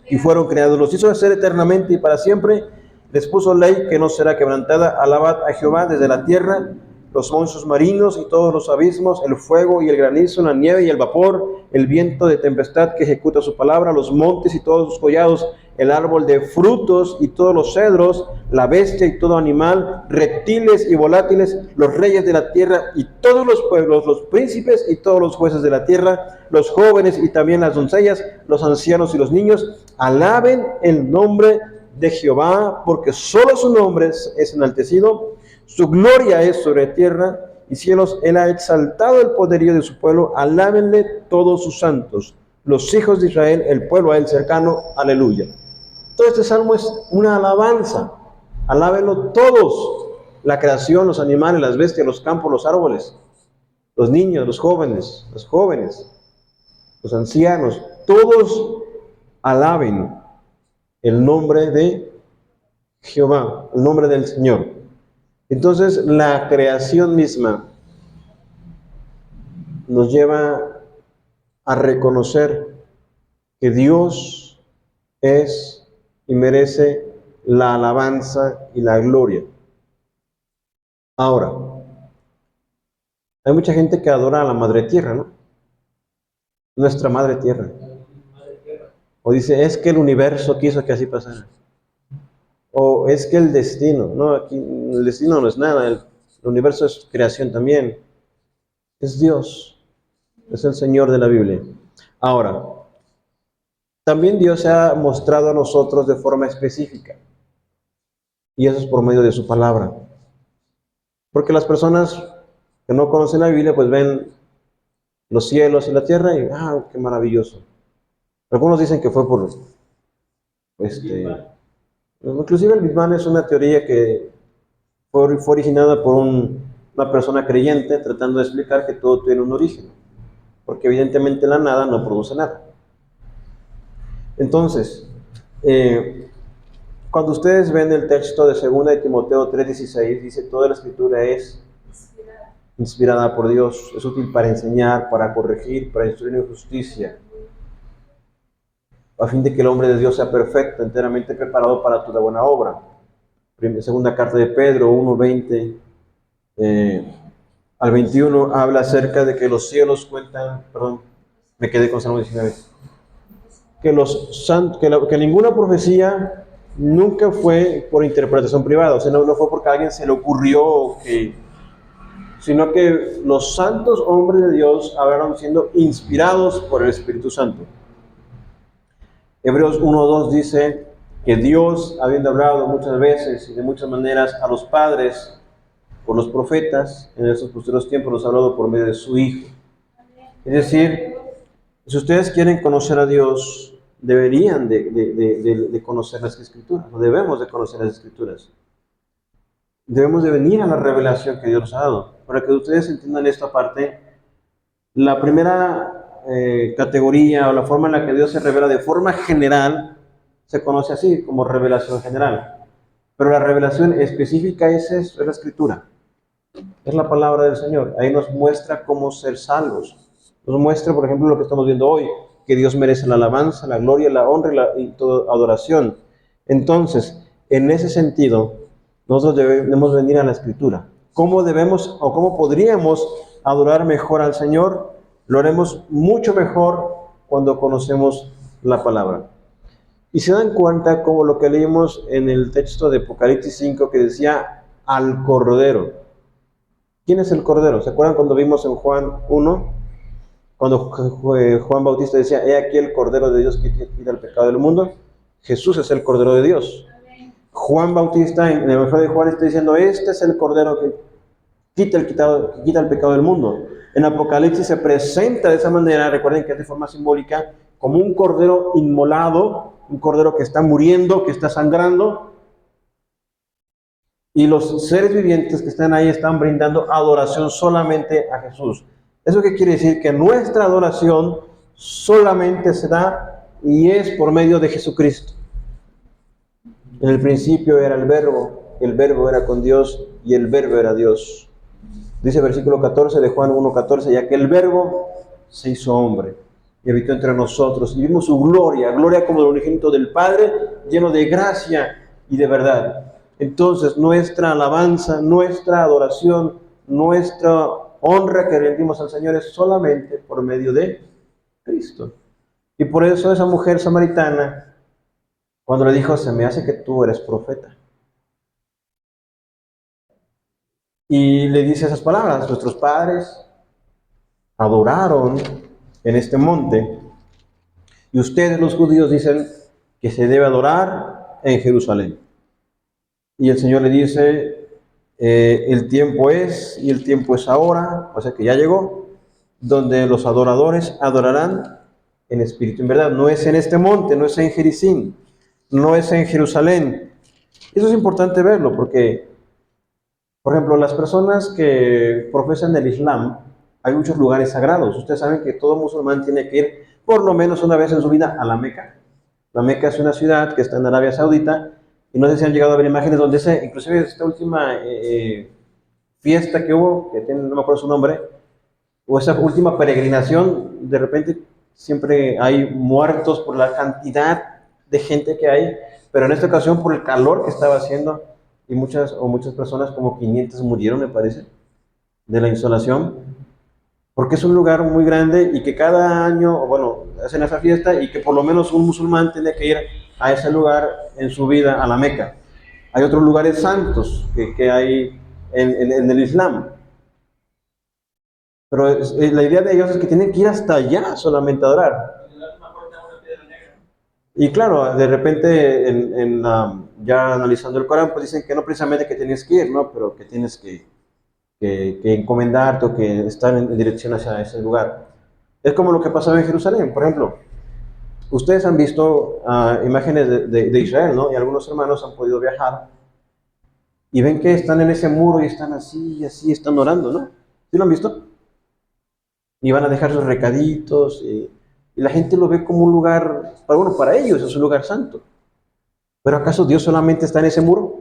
y fueron creados. Los hizo hacer eternamente y para siempre. Les puso ley que no será quebrantada. Alabad a Jehová desde la tierra, los monstruos marinos y todos los abismos, el fuego y el granizo, la nieve y el vapor, el viento de tempestad que ejecuta su palabra, los montes y todos sus collados, el árbol de frutos y todos los cedros, la bestia y todo animal, reptiles y volátiles, los reyes de la tierra y todos los pueblos, los príncipes y todos los jueces de la tierra, los jóvenes y también las doncellas, los ancianos y los niños. Alaben el nombre de Jehová, porque solo su nombre es enaltecido, su gloria es sobre tierra y cielos. Él ha exaltado el poderío de su pueblo. Alábenle todos sus santos, los hijos de Israel, el pueblo a él cercano. Aleluya. Todo este salmo es una alabanza. Alábenlo todos: la creación, los animales, las bestias, los campos, los árboles, los niños, los jóvenes, los ancianos. Todos alaben el nombre de Jehová, el nombre del Señor. Entonces, la creación misma nos lleva a reconocer que Dios es y merece la alabanza y la gloria. Ahora, hay mucha gente que adora a la Madre Tierra, ¿no? Nuestra Madre Tierra. O dice, es que el universo quiso que así pasara. O es que el destino. No, aquí el destino no es nada. El universo es creación también. Es Dios. Es el Señor de la Biblia. Ahora, también Dios se ha mostrado a nosotros de forma específica. Y eso es por medio de su palabra. Porque las personas que no conocen la Biblia, pues ven los cielos y la tierra y, qué maravilloso. Algunos dicen que fue por, inclusive el Big Bang es una teoría que fue originada por una persona creyente tratando de explicar que todo tiene un origen. Porque evidentemente la nada no produce nada. Entonces, cuando ustedes ven el texto de 2 de Timoteo 3:16, dice, toda la escritura es inspirada por Dios, es útil para enseñar, para corregir, para instruir en justicia, a fin de que el hombre de Dios sea perfecto, enteramente preparado para toda buena obra. Segunda carta de Pedro 1:20 al 21 habla acerca de que los cielos cuentan, me quedé con Salmo 19, que ninguna profecía nunca fue por interpretación privada, o sea, no fue porque a alguien se le ocurrió, sino que los santos hombres de Dios hablaron siendo inspirados por el Espíritu Santo. Hebreos 1:2 dice que Dios, habiendo hablado muchas veces y de muchas maneras a los padres por los profetas, en estos posteriores tiempos nos ha hablado por medio de su Hijo. Es decir, si ustedes quieren conocer a Dios, deberían de conocer las Escrituras, o debemos de conocer las Escrituras. debemos de venir a la revelación que Dios nos ha dado. Para que ustedes entiendan esta parte, la primera categoría o la forma en la que Dios se revela de forma general se conoce así como revelación general. Pero la revelación específica es la escritura, es la palabra del Señor. Ahí nos muestra cómo ser salvos. Nos muestra, por ejemplo, lo que estamos viendo hoy, que Dios merece la alabanza, la gloria, la honra y toda adoración. Entonces, en ese sentido, nosotros debemos venir a la escritura. ¿Cómo debemos o cómo podríamos adorar mejor al Señor? Lo haremos mucho mejor cuando conocemos la palabra. Y se dan cuenta como lo que leímos en el texto de Apocalipsis 5 que decía al Cordero. ¿Quién es el Cordero? ¿Se acuerdan cuando vimos en Juan 1? Cuando Juan Bautista decía, he aquí el Cordero de Dios que quita el pecado del mundo. Jesús es el Cordero de Dios. Juan Bautista en el Evangelio de Juan está diciendo, este es el Cordero que quita el pecado del mundo. En Apocalipsis se presenta de esa manera, recuerden que es de forma simbólica, como un Cordero inmolado, un Cordero que está muriendo, que está sangrando, y los seres vivientes que están ahí están brindando adoración solamente a Jesús. ¿Eso qué quiere decir? Que nuestra adoración solamente se da y es por medio de Jesucristo. En el principio era el Verbo era con Dios y el Verbo era Dios. Dice el versículo 14 de Juan 1:14, ya que el Verbo se hizo hombre y habitó entre nosotros y vimos su gloria como el unigénito del Padre, lleno de gracia y de verdad. Entonces nuestra alabanza, nuestra adoración, nuestra honra que rendimos al Señor es solamente por medio de Cristo. Y por eso esa mujer samaritana, cuando le dijo, se me hace que tú eres profeta, y le dice esas palabras, nuestros padres adoraron en este monte, y ustedes los judíos dicen que se debe adorar en Jerusalén. Y el Señor le dice, el tiempo es, y el tiempo es ahora, o sea que ya llegó, donde los adoradores adorarán en espíritu, en verdad. No es en este monte, no es en Gerizim, no es en Jerusalén. Eso es importante verlo, porque, por ejemplo, las personas que profesan el Islam, hay muchos lugares sagrados. Ustedes saben que todo musulmán tiene que ir por lo menos una vez en su vida a la Meca. La Meca es una ciudad que está en Arabia Saudita, y no sé si han llegado a ver imágenes donde inclusive esta última fiesta que hubo, no me acuerdo su nombre, o esa última peregrinación, de repente siempre hay muertos por la cantidad de gente que hay, pero en esta ocasión por el calor que estaba haciendo, y muchas personas, como 500 murieron, me parece, de la insolación, porque es un lugar muy grande y que cada año, bueno, hacen esa fiesta y que por lo menos un musulmán tiene que ir a ese lugar en su vida, a la Meca. Hay otros lugares santos que hay en el Islam, pero la idea de ellos es que tienen que ir hasta allá solamente a adorar. Y claro, de repente, ya analizando el Corán, pues dicen que no precisamente que tienes que ir, ¿no? Pero que tienes que encomendarte o que estar en dirección hacia ese lugar. Es como lo que pasaba en Jerusalén, por ejemplo. Ustedes han visto imágenes de Israel, ¿no? Y algunos hermanos han podido viajar y ven que están en ese muro y están así y así, están orando, ¿no? ¿Sí lo han visto? Y van a dejar sus recaditos y la gente lo ve como un lugar, bueno, para ellos es un lugar santo. ¿Pero acaso Dios solamente está en ese muro?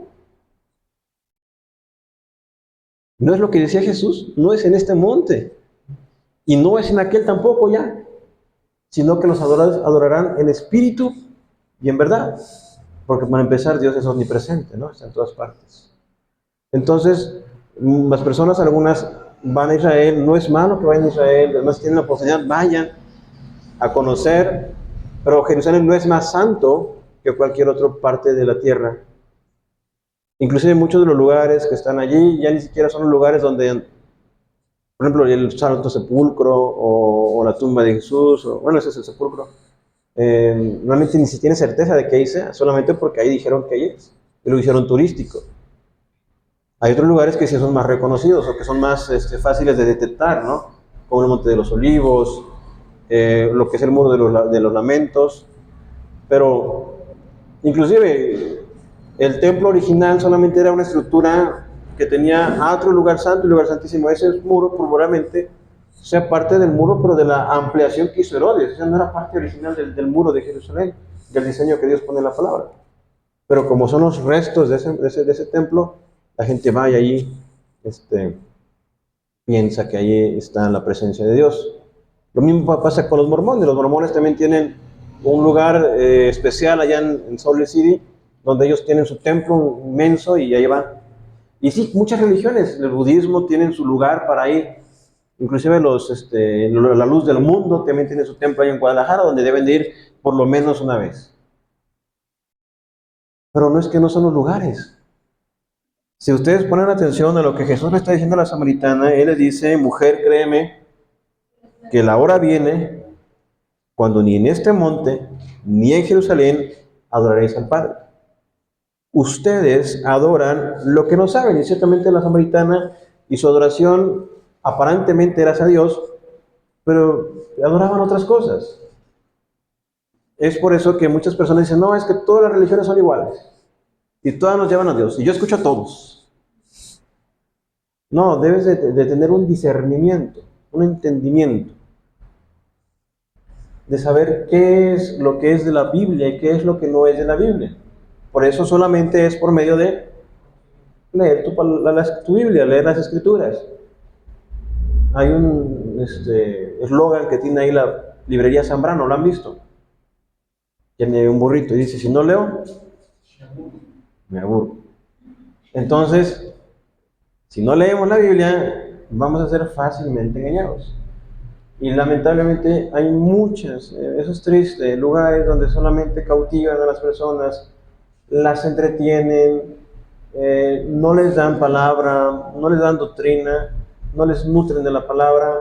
¿No es lo que decía Jesús? No es en este monte. Y no es en aquel tampoco ya. Sino que los adoradores adorarán en espíritu y en verdad. Porque para empezar, Dios es omnipresente, ¿no? Está en todas partes. Entonces, las personas, algunas van a Israel, no es malo que vayan a Israel, además tienen la oportunidad, vayan a conocer, pero Jerusalén no es más santo que cualquier otra parte de la tierra. Inclusive muchos de los lugares que están allí ya ni siquiera son los lugares donde, por ejemplo, el Santo Sepulcro o la tumba de Jesús, bueno, ese es el sepulcro. Realmente ni se tiene certeza de que ahí sea, solamente porque ahí dijeron que ahí es, y lo hicieron turístico. Hay otros lugares que sí son más reconocidos o que son más fáciles de detectar, ¿no? Como el Monte de los Olivos, lo que es el Muro de los Lamentos, pero inclusive el templo original solamente era una estructura que tenía otro lugar santo y lugar santísimo. Ese muro probablemente sea parte del muro, pero de la ampliación que hizo Herodes. Esa no era parte original del muro de Jerusalén, del diseño que Dios pone en la palabra. Pero como son los restos de ese templo, la gente va y allí piensa que allí está la presencia de Dios. Lo mismo pasa con los mormones. Los mormones también tienen un lugar especial allá en Salt Lake City, donde ellos tienen su templo inmenso y ahí van. Y sí, muchas religiones, el budismo tienen su lugar para ir. Inclusive la luz del mundo también tiene su templo ahí en Guadalajara, donde deben de ir por lo menos una vez. Pero no es que no son los lugares. Si ustedes ponen atención a lo que Jesús le está diciendo a la samaritana, Él le dice: mujer, créeme, que la hora viene cuando ni en este monte, ni en Jerusalén, adoraréis al Padre. Ustedes adoran lo que no saben, y ciertamente la samaritana y su adoración aparentemente era hacia Dios, pero adoraban otras cosas. Es por eso que muchas personas dicen: no, es que todas las religiones son iguales, y todas nos llevan a Dios, y yo escucho a todos. No, debes de tener un discernimiento, un entendimiento, de saber qué es lo que es de la Biblia y qué es lo que no es de la Biblia. Por eso solamente es por medio de leer tu Biblia, leer las Escrituras. Hay un eslogan que tiene ahí la librería Zambrano, ¿lo han visto? Tiene un burrito y dice: si no leo, me aburro. Entonces, si no leemos la Biblia, vamos a ser fácilmente engañados. Y lamentablemente hay muchos, eso es triste, lugares donde solamente cautivan a las personas, las entretienen, no les dan palabra, no les dan doctrina, no les nutren de la palabra.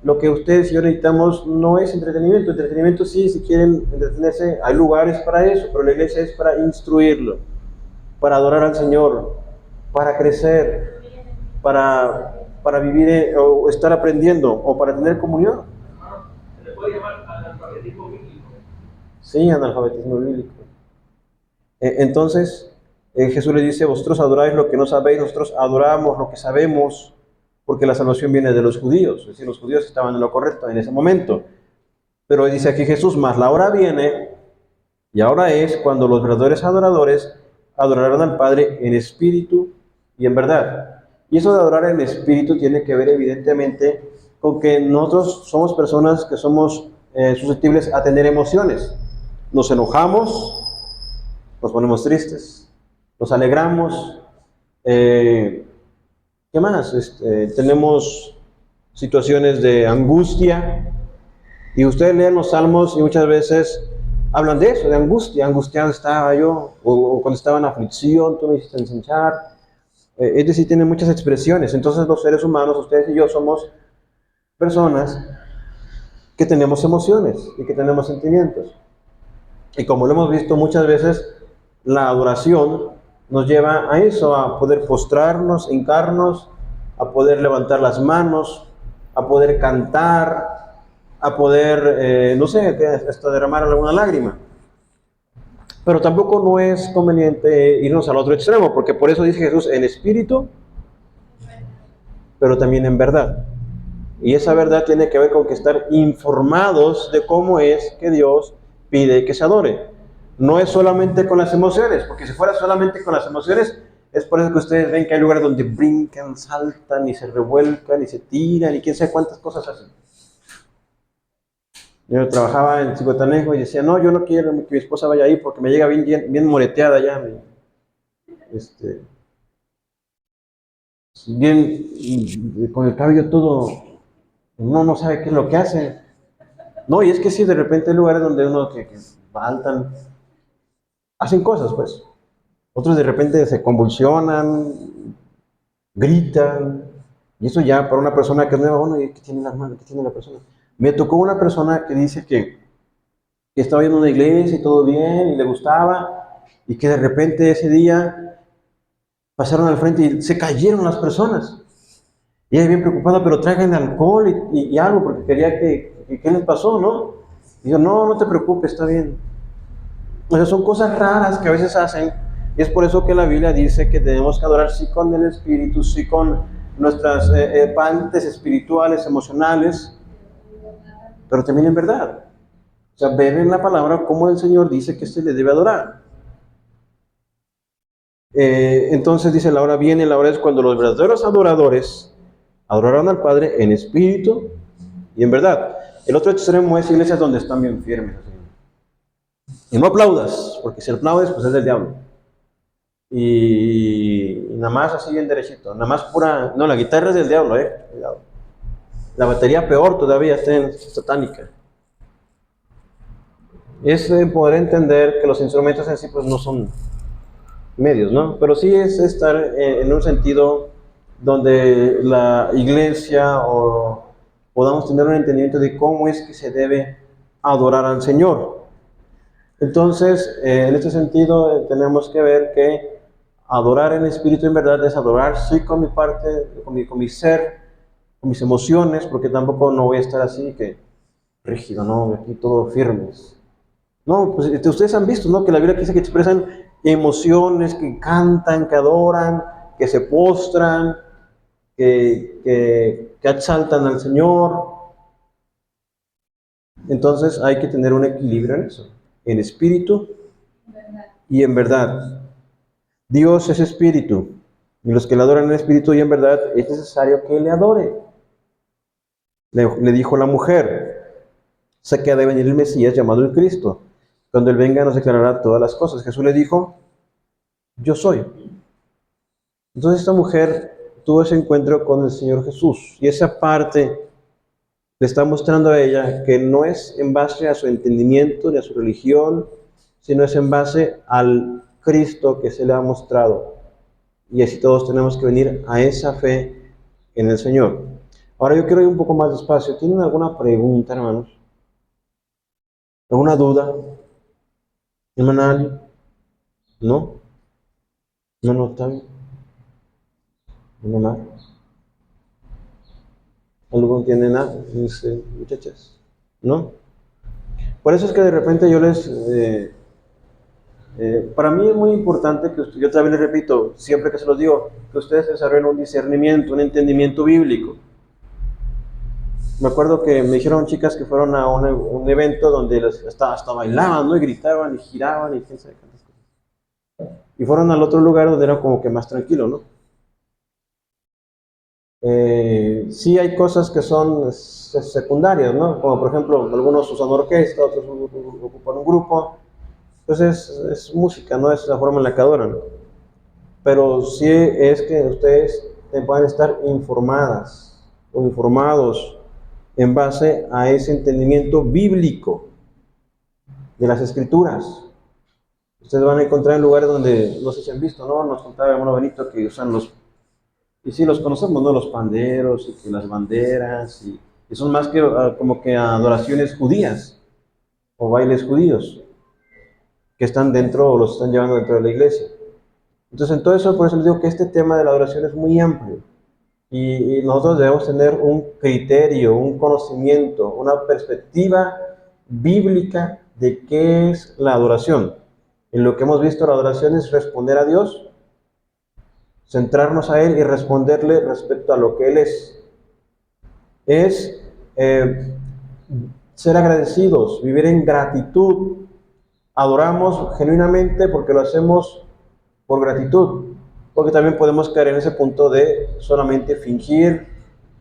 Lo que ustedes y yo necesitamos no es entretenimiento. Entretenimiento sí, si quieren entretenerse, hay lugares para eso, pero la iglesia es para instruirlo, para adorar al Señor, para crecer, para vivir o estar aprendiendo o para tener comunión. Se le puede llamar analfabetismo bíblico. Sí, analfabetismo bíblico. Entonces, Jesús le dice: vosotros adoráis lo que no sabéis, nosotros adoramos lo que sabemos, porque la salvación viene de los judíos. Es decir, los judíos estaban en lo correcto en ese momento. Pero dice aquí Jesús: mas la hora viene, y ahora es cuando los verdaderos adoradores adorarán al Padre en espíritu y en verdad. Y eso de adorar en espíritu tiene que ver evidentemente con que nosotros somos personas que somos susceptibles a tener emociones. Nos enojamos, nos ponemos tristes, nos alegramos, ¿qué más? Tenemos situaciones de angustia, y ustedes leen los salmos y muchas veces hablan de eso, de angustia. Angustiado estaba yo, o cuando estaba en aflicción, tú me hiciste ensanchar. Es decir, tienen muchas expresiones. Entonces los seres humanos, ustedes y yo, somos personas que tenemos emociones y que tenemos sentimientos. Y como lo hemos visto muchas veces, la adoración nos lleva a eso, a poder postrarnos, hincarnos, a poder levantar las manos, a poder cantar, a poder, no sé, hasta derramar alguna lágrima. Pero tampoco no es conveniente irnos al otro extremo, porque por eso dice Jesús: en espíritu, pero también en verdad. Y esa verdad tiene que ver con que estar informados de cómo es que Dios pide que se adore. No es solamente con las emociones, porque si fuera solamente con las emociones, es por eso que ustedes ven que hay lugares donde brincan, saltan, y se revuelcan, y se tiran, y quién sabe cuántas cosas hacen. Yo trabajaba en Zihuatanejo y decía: no, yo no quiero que mi esposa vaya ahí porque me llega bien moreteada ya. Bien, con el cabello todo, uno no sabe qué es lo que hace. No, y es que sí, de repente hay lugares donde uno que faltan, hacen cosas, pues. Otros de repente se convulsionan, gritan, y eso ya para una persona que es nueva, bueno, ¿y qué tiene la hermana? ¿Qué tiene la persona? Me tocó una persona que dice que estaba yendo a una iglesia y todo bien, y le gustaba, y que de repente ese día pasaron al frente y se cayeron las personas. Y ella bien preocupada: pero traigan alcohol y algo, porque quería ¿qué les pasó, no? Y yo: no te preocupes, está bien. O sea, son cosas raras que a veces hacen, Y es por eso que la Biblia dice que tenemos que adorar sí con el Espíritu, sí con nuestras partes espirituales, emocionales, pero también en verdad. O sea, ver en la palabra cómo el Señor dice que se le debe adorar. Entonces dice, la hora viene, la hora es cuando los verdaderos adoradores adorarán al Padre en espíritu y en verdad. El otro extremo es iglesias donde están bien firmes. Y no aplaudas, porque si aplaudes, pues es del diablo. Y nada más así bien derechito, nada más pura... No, la guitarra es del diablo, cuidado. La batería peor todavía, está satánica. Es poder entender que los instrumentos en sí pues no son medios, ¿no? Pero sí es estar en un sentido donde la iglesia o podamos tener un entendimiento de cómo es que se debe adorar al Señor. Entonces, en este sentido, tenemos que ver que adorar en espíritu en verdad es adorar sí con mi parte, con mi ser, con mis emociones, porque tampoco no voy a estar así que rígido, ¿no? Aquí todo firmes. No, pues ustedes han visto, ¿no? Que la Biblia dice que expresan emociones, que cantan, que adoran, que se postran, que exaltan al Señor. Entonces hay que tener un equilibrio en eso, en espíritu y en verdad. Dios es espíritu, y los que le adoran en espíritu y en verdad es necesario que le adore. Le dijo la mujer, sé que ha de venir el Mesías llamado el Cristo. Cuando Él venga nos declarará todas las cosas. Jesús le dijo, yo soy. Entonces esta mujer tuvo ese encuentro con el Señor Jesús. Y esa parte le está mostrando a ella que no es en base a su entendimiento ni a su religión, sino es en base al Cristo que se le ha mostrado. Y así todos tenemos que venir a esa fe en el Señor. Ahora yo quiero ir un poco más despacio. ¿Tienen alguna pregunta, hermanos? ¿Alguna duda? ¿Hermana Ali? ¿No? ¿No, Octavio? ¿No más? ¿Algo entiende nada? Muchachas? ¿No? Por eso es que de repente yo les... para mí es muy importante que yo también les repito, siempre que se los digo, que ustedes desarrollen un discernimiento, un entendimiento bíblico. Me acuerdo que me dijeron chicas que fueron a un evento donde hasta bailaban, ¿no? Y gritaban y giraban y quién sabe cuántas cosas. Y fueron al otro lugar donde era como que más tranquilo, ¿no? Sí hay cosas que son secundarias, ¿no? Como por ejemplo, algunos usan orquesta, otros ocupan un grupo. Entonces es música, no es la forma en la que adoran. Pero sí es que ustedes puedan estar informadas o informados en base a ese entendimiento bíblico de las Escrituras. Ustedes van a encontrar en lugares donde, no sé si han visto, ¿no? Nos contaba el hermano Benito que usan y sí los conocemos, ¿no? Los panderos y que las banderas, y son más que como que adoraciones judías o bailes judíos que están dentro o los están llevando dentro de la iglesia. Entonces, en todo eso, por eso les digo que este tema de la adoración es muy amplio. Y nosotros debemos tener un criterio, un conocimiento, una perspectiva bíblica de qué es la adoración. En lo que hemos visto, la adoración es responder a Dios, centrarnos a Él y responderle respecto a lo que Él es. Es ser agradecidos, vivir en gratitud. Adoramos genuinamente porque lo hacemos por gratitud, porque también podemos caer en ese punto de solamente fingir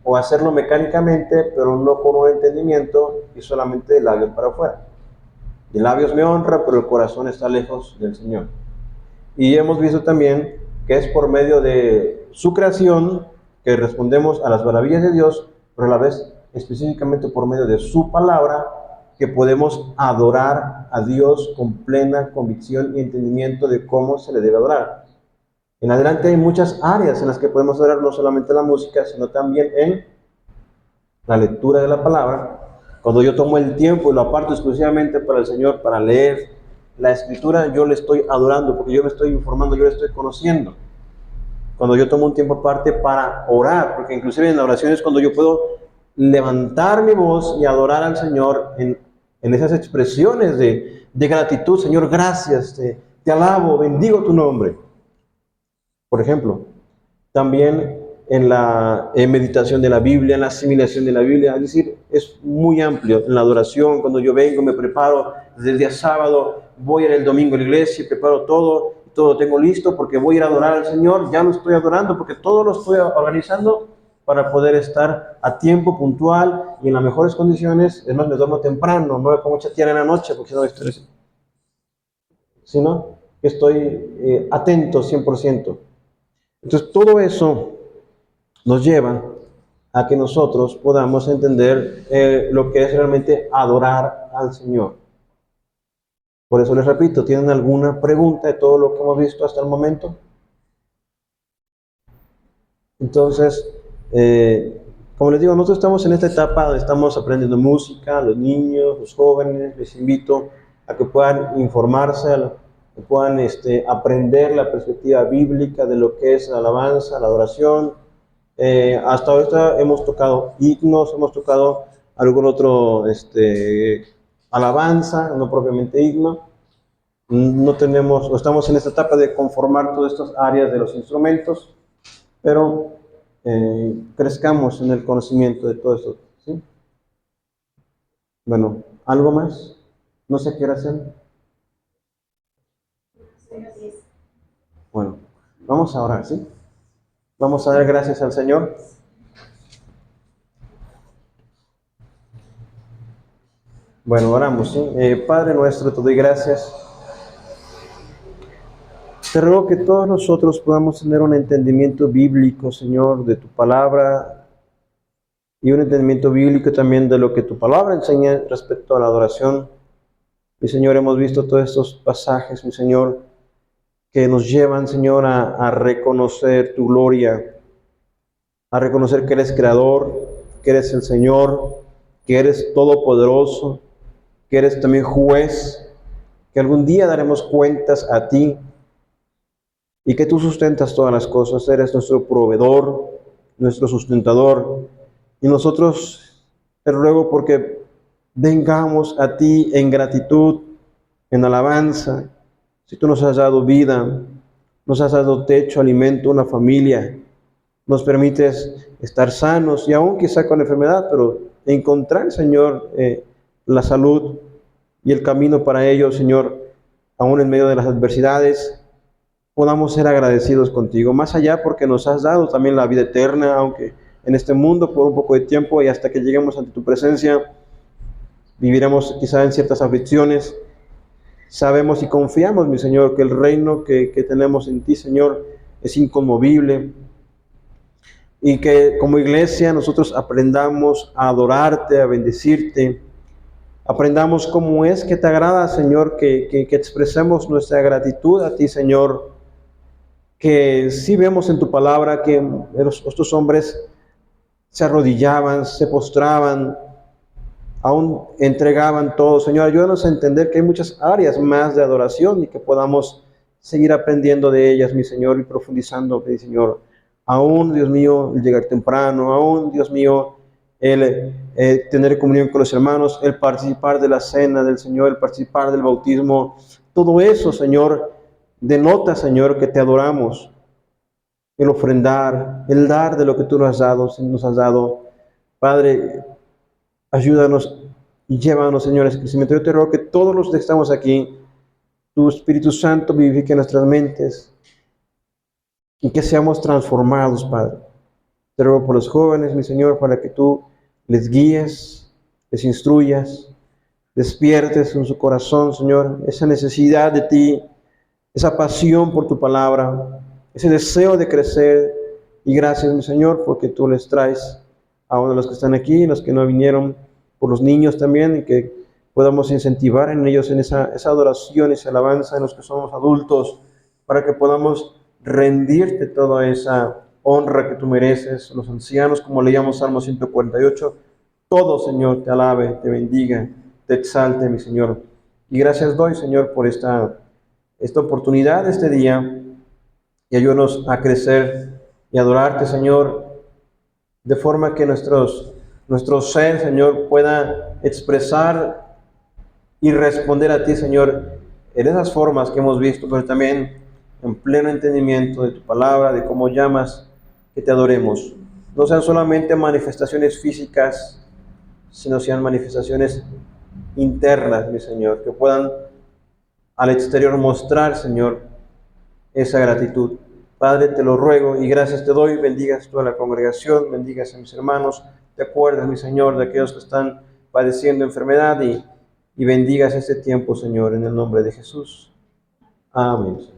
o hacerlo mecánicamente, pero no con un entendimiento y solamente de labios para afuera. De labios me honra, pero el corazón está lejos del Señor. Y hemos visto también que es por medio de su creación que respondemos a las maravillas de Dios, pero a la vez específicamente por medio de su palabra que podemos adorar a Dios con plena convicción y entendimiento de cómo se le debe adorar. En adelante hay muchas áreas en las que podemos adorar, no solamente la música, sino también en la lectura de la palabra. Cuando yo tomo el tiempo y lo aparto exclusivamente para el Señor, para leer la Escritura, yo le estoy adorando, porque yo me estoy informando, yo le estoy conociendo. Cuando yo tomo un tiempo aparte para orar, porque inclusive en la oración es cuando yo puedo levantar mi voz y adorar al Señor en esas expresiones de gratitud. Señor, gracias, te te alabo, bendigo tu nombre. Por ejemplo, también en la meditación de la Biblia, en la asimilación de la Biblia, es decir, es muy amplio. En la adoración, cuando yo vengo, me preparo desde el día sábado, voy el domingo a la iglesia y preparo todo lo tengo listo porque voy a ir a adorar al Señor, ya lo estoy adorando porque todo lo estoy organizando para poder estar a tiempo, puntual y en las mejores condiciones. Es más, me duermo temprano, no me pongo a chatear en la noche porque no estoy, sino que estoy atento 100%. Entonces, todo eso nos lleva a que nosotros podamos entender lo que es realmente adorar al Señor. Por eso les repito, ¿tienen alguna pregunta de todo lo que hemos visto hasta el momento? Entonces, como les digo, nosotros estamos en esta etapa donde estamos aprendiendo música, los niños, los jóvenes, les invito a que puedan informarse, que puedan aprender la perspectiva bíblica de lo que es la alabanza, la adoración. Hasta ahorita hemos tocado himnos, hemos tocado algún otro alabanza, no propiamente himno. No tenemos, estamos en esta etapa de conformar todas estas áreas de los instrumentos, pero crezcamos en el conocimiento de todo esto, ¿sí? Bueno, ¿algo más? No sé qué hora hacer. Bueno, vamos a orar, ¿sí? Vamos a dar gracias al Señor. Bueno, oramos, ¿sí? Padre nuestro, te doy gracias. Te ruego que todos nosotros podamos tener un entendimiento bíblico, Señor, de tu palabra y un entendimiento bíblico también de lo que tu palabra enseña respecto a la adoración. Mi Señor, hemos visto todos estos pasajes, mi Señor, que nos llevan, Señor, a reconocer tu gloria, a reconocer que eres creador, que eres el Señor, que eres todopoderoso, que eres también juez, que algún día daremos cuentas a ti y que tú sustentas todas las cosas, eres nuestro proveedor, nuestro sustentador. Y nosotros te ruego porque vengamos a ti en gratitud, en alabanza. Si tú nos has dado vida, nos has dado techo, alimento, una familia, nos permites estar sanos y aún quizá con enfermedad, pero encontrar, Señor, la salud y el camino para ello, Señor, aún en medio de las adversidades, podamos ser agradecidos contigo, más allá porque nos has dado también la vida eterna, aunque en este mundo por un poco de tiempo y hasta que lleguemos ante tu presencia, viviremos quizá en ciertas aflicciones. Sabemos y confiamos, mi Señor, que el reino que tenemos en ti, Señor, es inconmovible y que como iglesia nosotros aprendamos a adorarte, a bendecirte, aprendamos cómo es que te agrada, Señor, que expresemos nuestra gratitud a ti, Señor, que sí vemos en tu palabra que estos hombres se arrodillaban, se postraban, aún entregaban todo. Señor, ayúdanos a entender que hay muchas áreas más de adoración y que podamos seguir aprendiendo de ellas, mi Señor, y profundizando, mi Señor. Aún, Dios mío, el llegar temprano, aún, Dios mío, el tener comunión con los hermanos, el participar de la cena del Señor, el participar del bautismo, todo eso, Señor, denota, Señor, que te adoramos. El ofrendar, el dar de lo que tú nos has dado. Padre, ayúdanos y llévanos, Señor, a ese crecimiento. Yo te ruego que todos los que estamos aquí, tu Espíritu Santo vivifique nuestras mentes y que seamos transformados, Padre. Te ruego por los jóvenes, mi Señor, para que tú les guíes, les instruyas, despiertes en su corazón, Señor, esa necesidad de ti, esa pasión por tu palabra, ese deseo de crecer. Y gracias, mi Señor, porque tú les traes a uno de los que están aquí, los que no vinieron, por los niños también, y que podamos incentivar en ellos en esa adoración, esa alabanza en los que somos adultos, para que podamos rendirte toda esa honra que tú mereces. Los ancianos, como leíamos Salmo 148, todo, Señor, te alabe, te bendiga, te exalte, mi Señor. Y gracias doy, Señor, por esta oportunidad, este día, y ayúdanos a crecer y adorarte, Señor, de forma que nuestro ser, Señor, pueda expresar y responder a ti, Señor, en esas formas que hemos visto, pero también en pleno entendimiento de tu palabra, de cómo llamas, que te adoremos. No sean solamente manifestaciones físicas, sino sean manifestaciones internas, mi Señor, que puedan al exterior mostrar, Señor, esa gratitud. Padre, te lo ruego y gracias te doy. Bendigas toda la congregación, bendigas a mis hermanos. Te acuerdas, mi Señor, de aquellos que están padeciendo enfermedad y bendigas este tiempo, Señor, en el nombre de Jesús. Amén.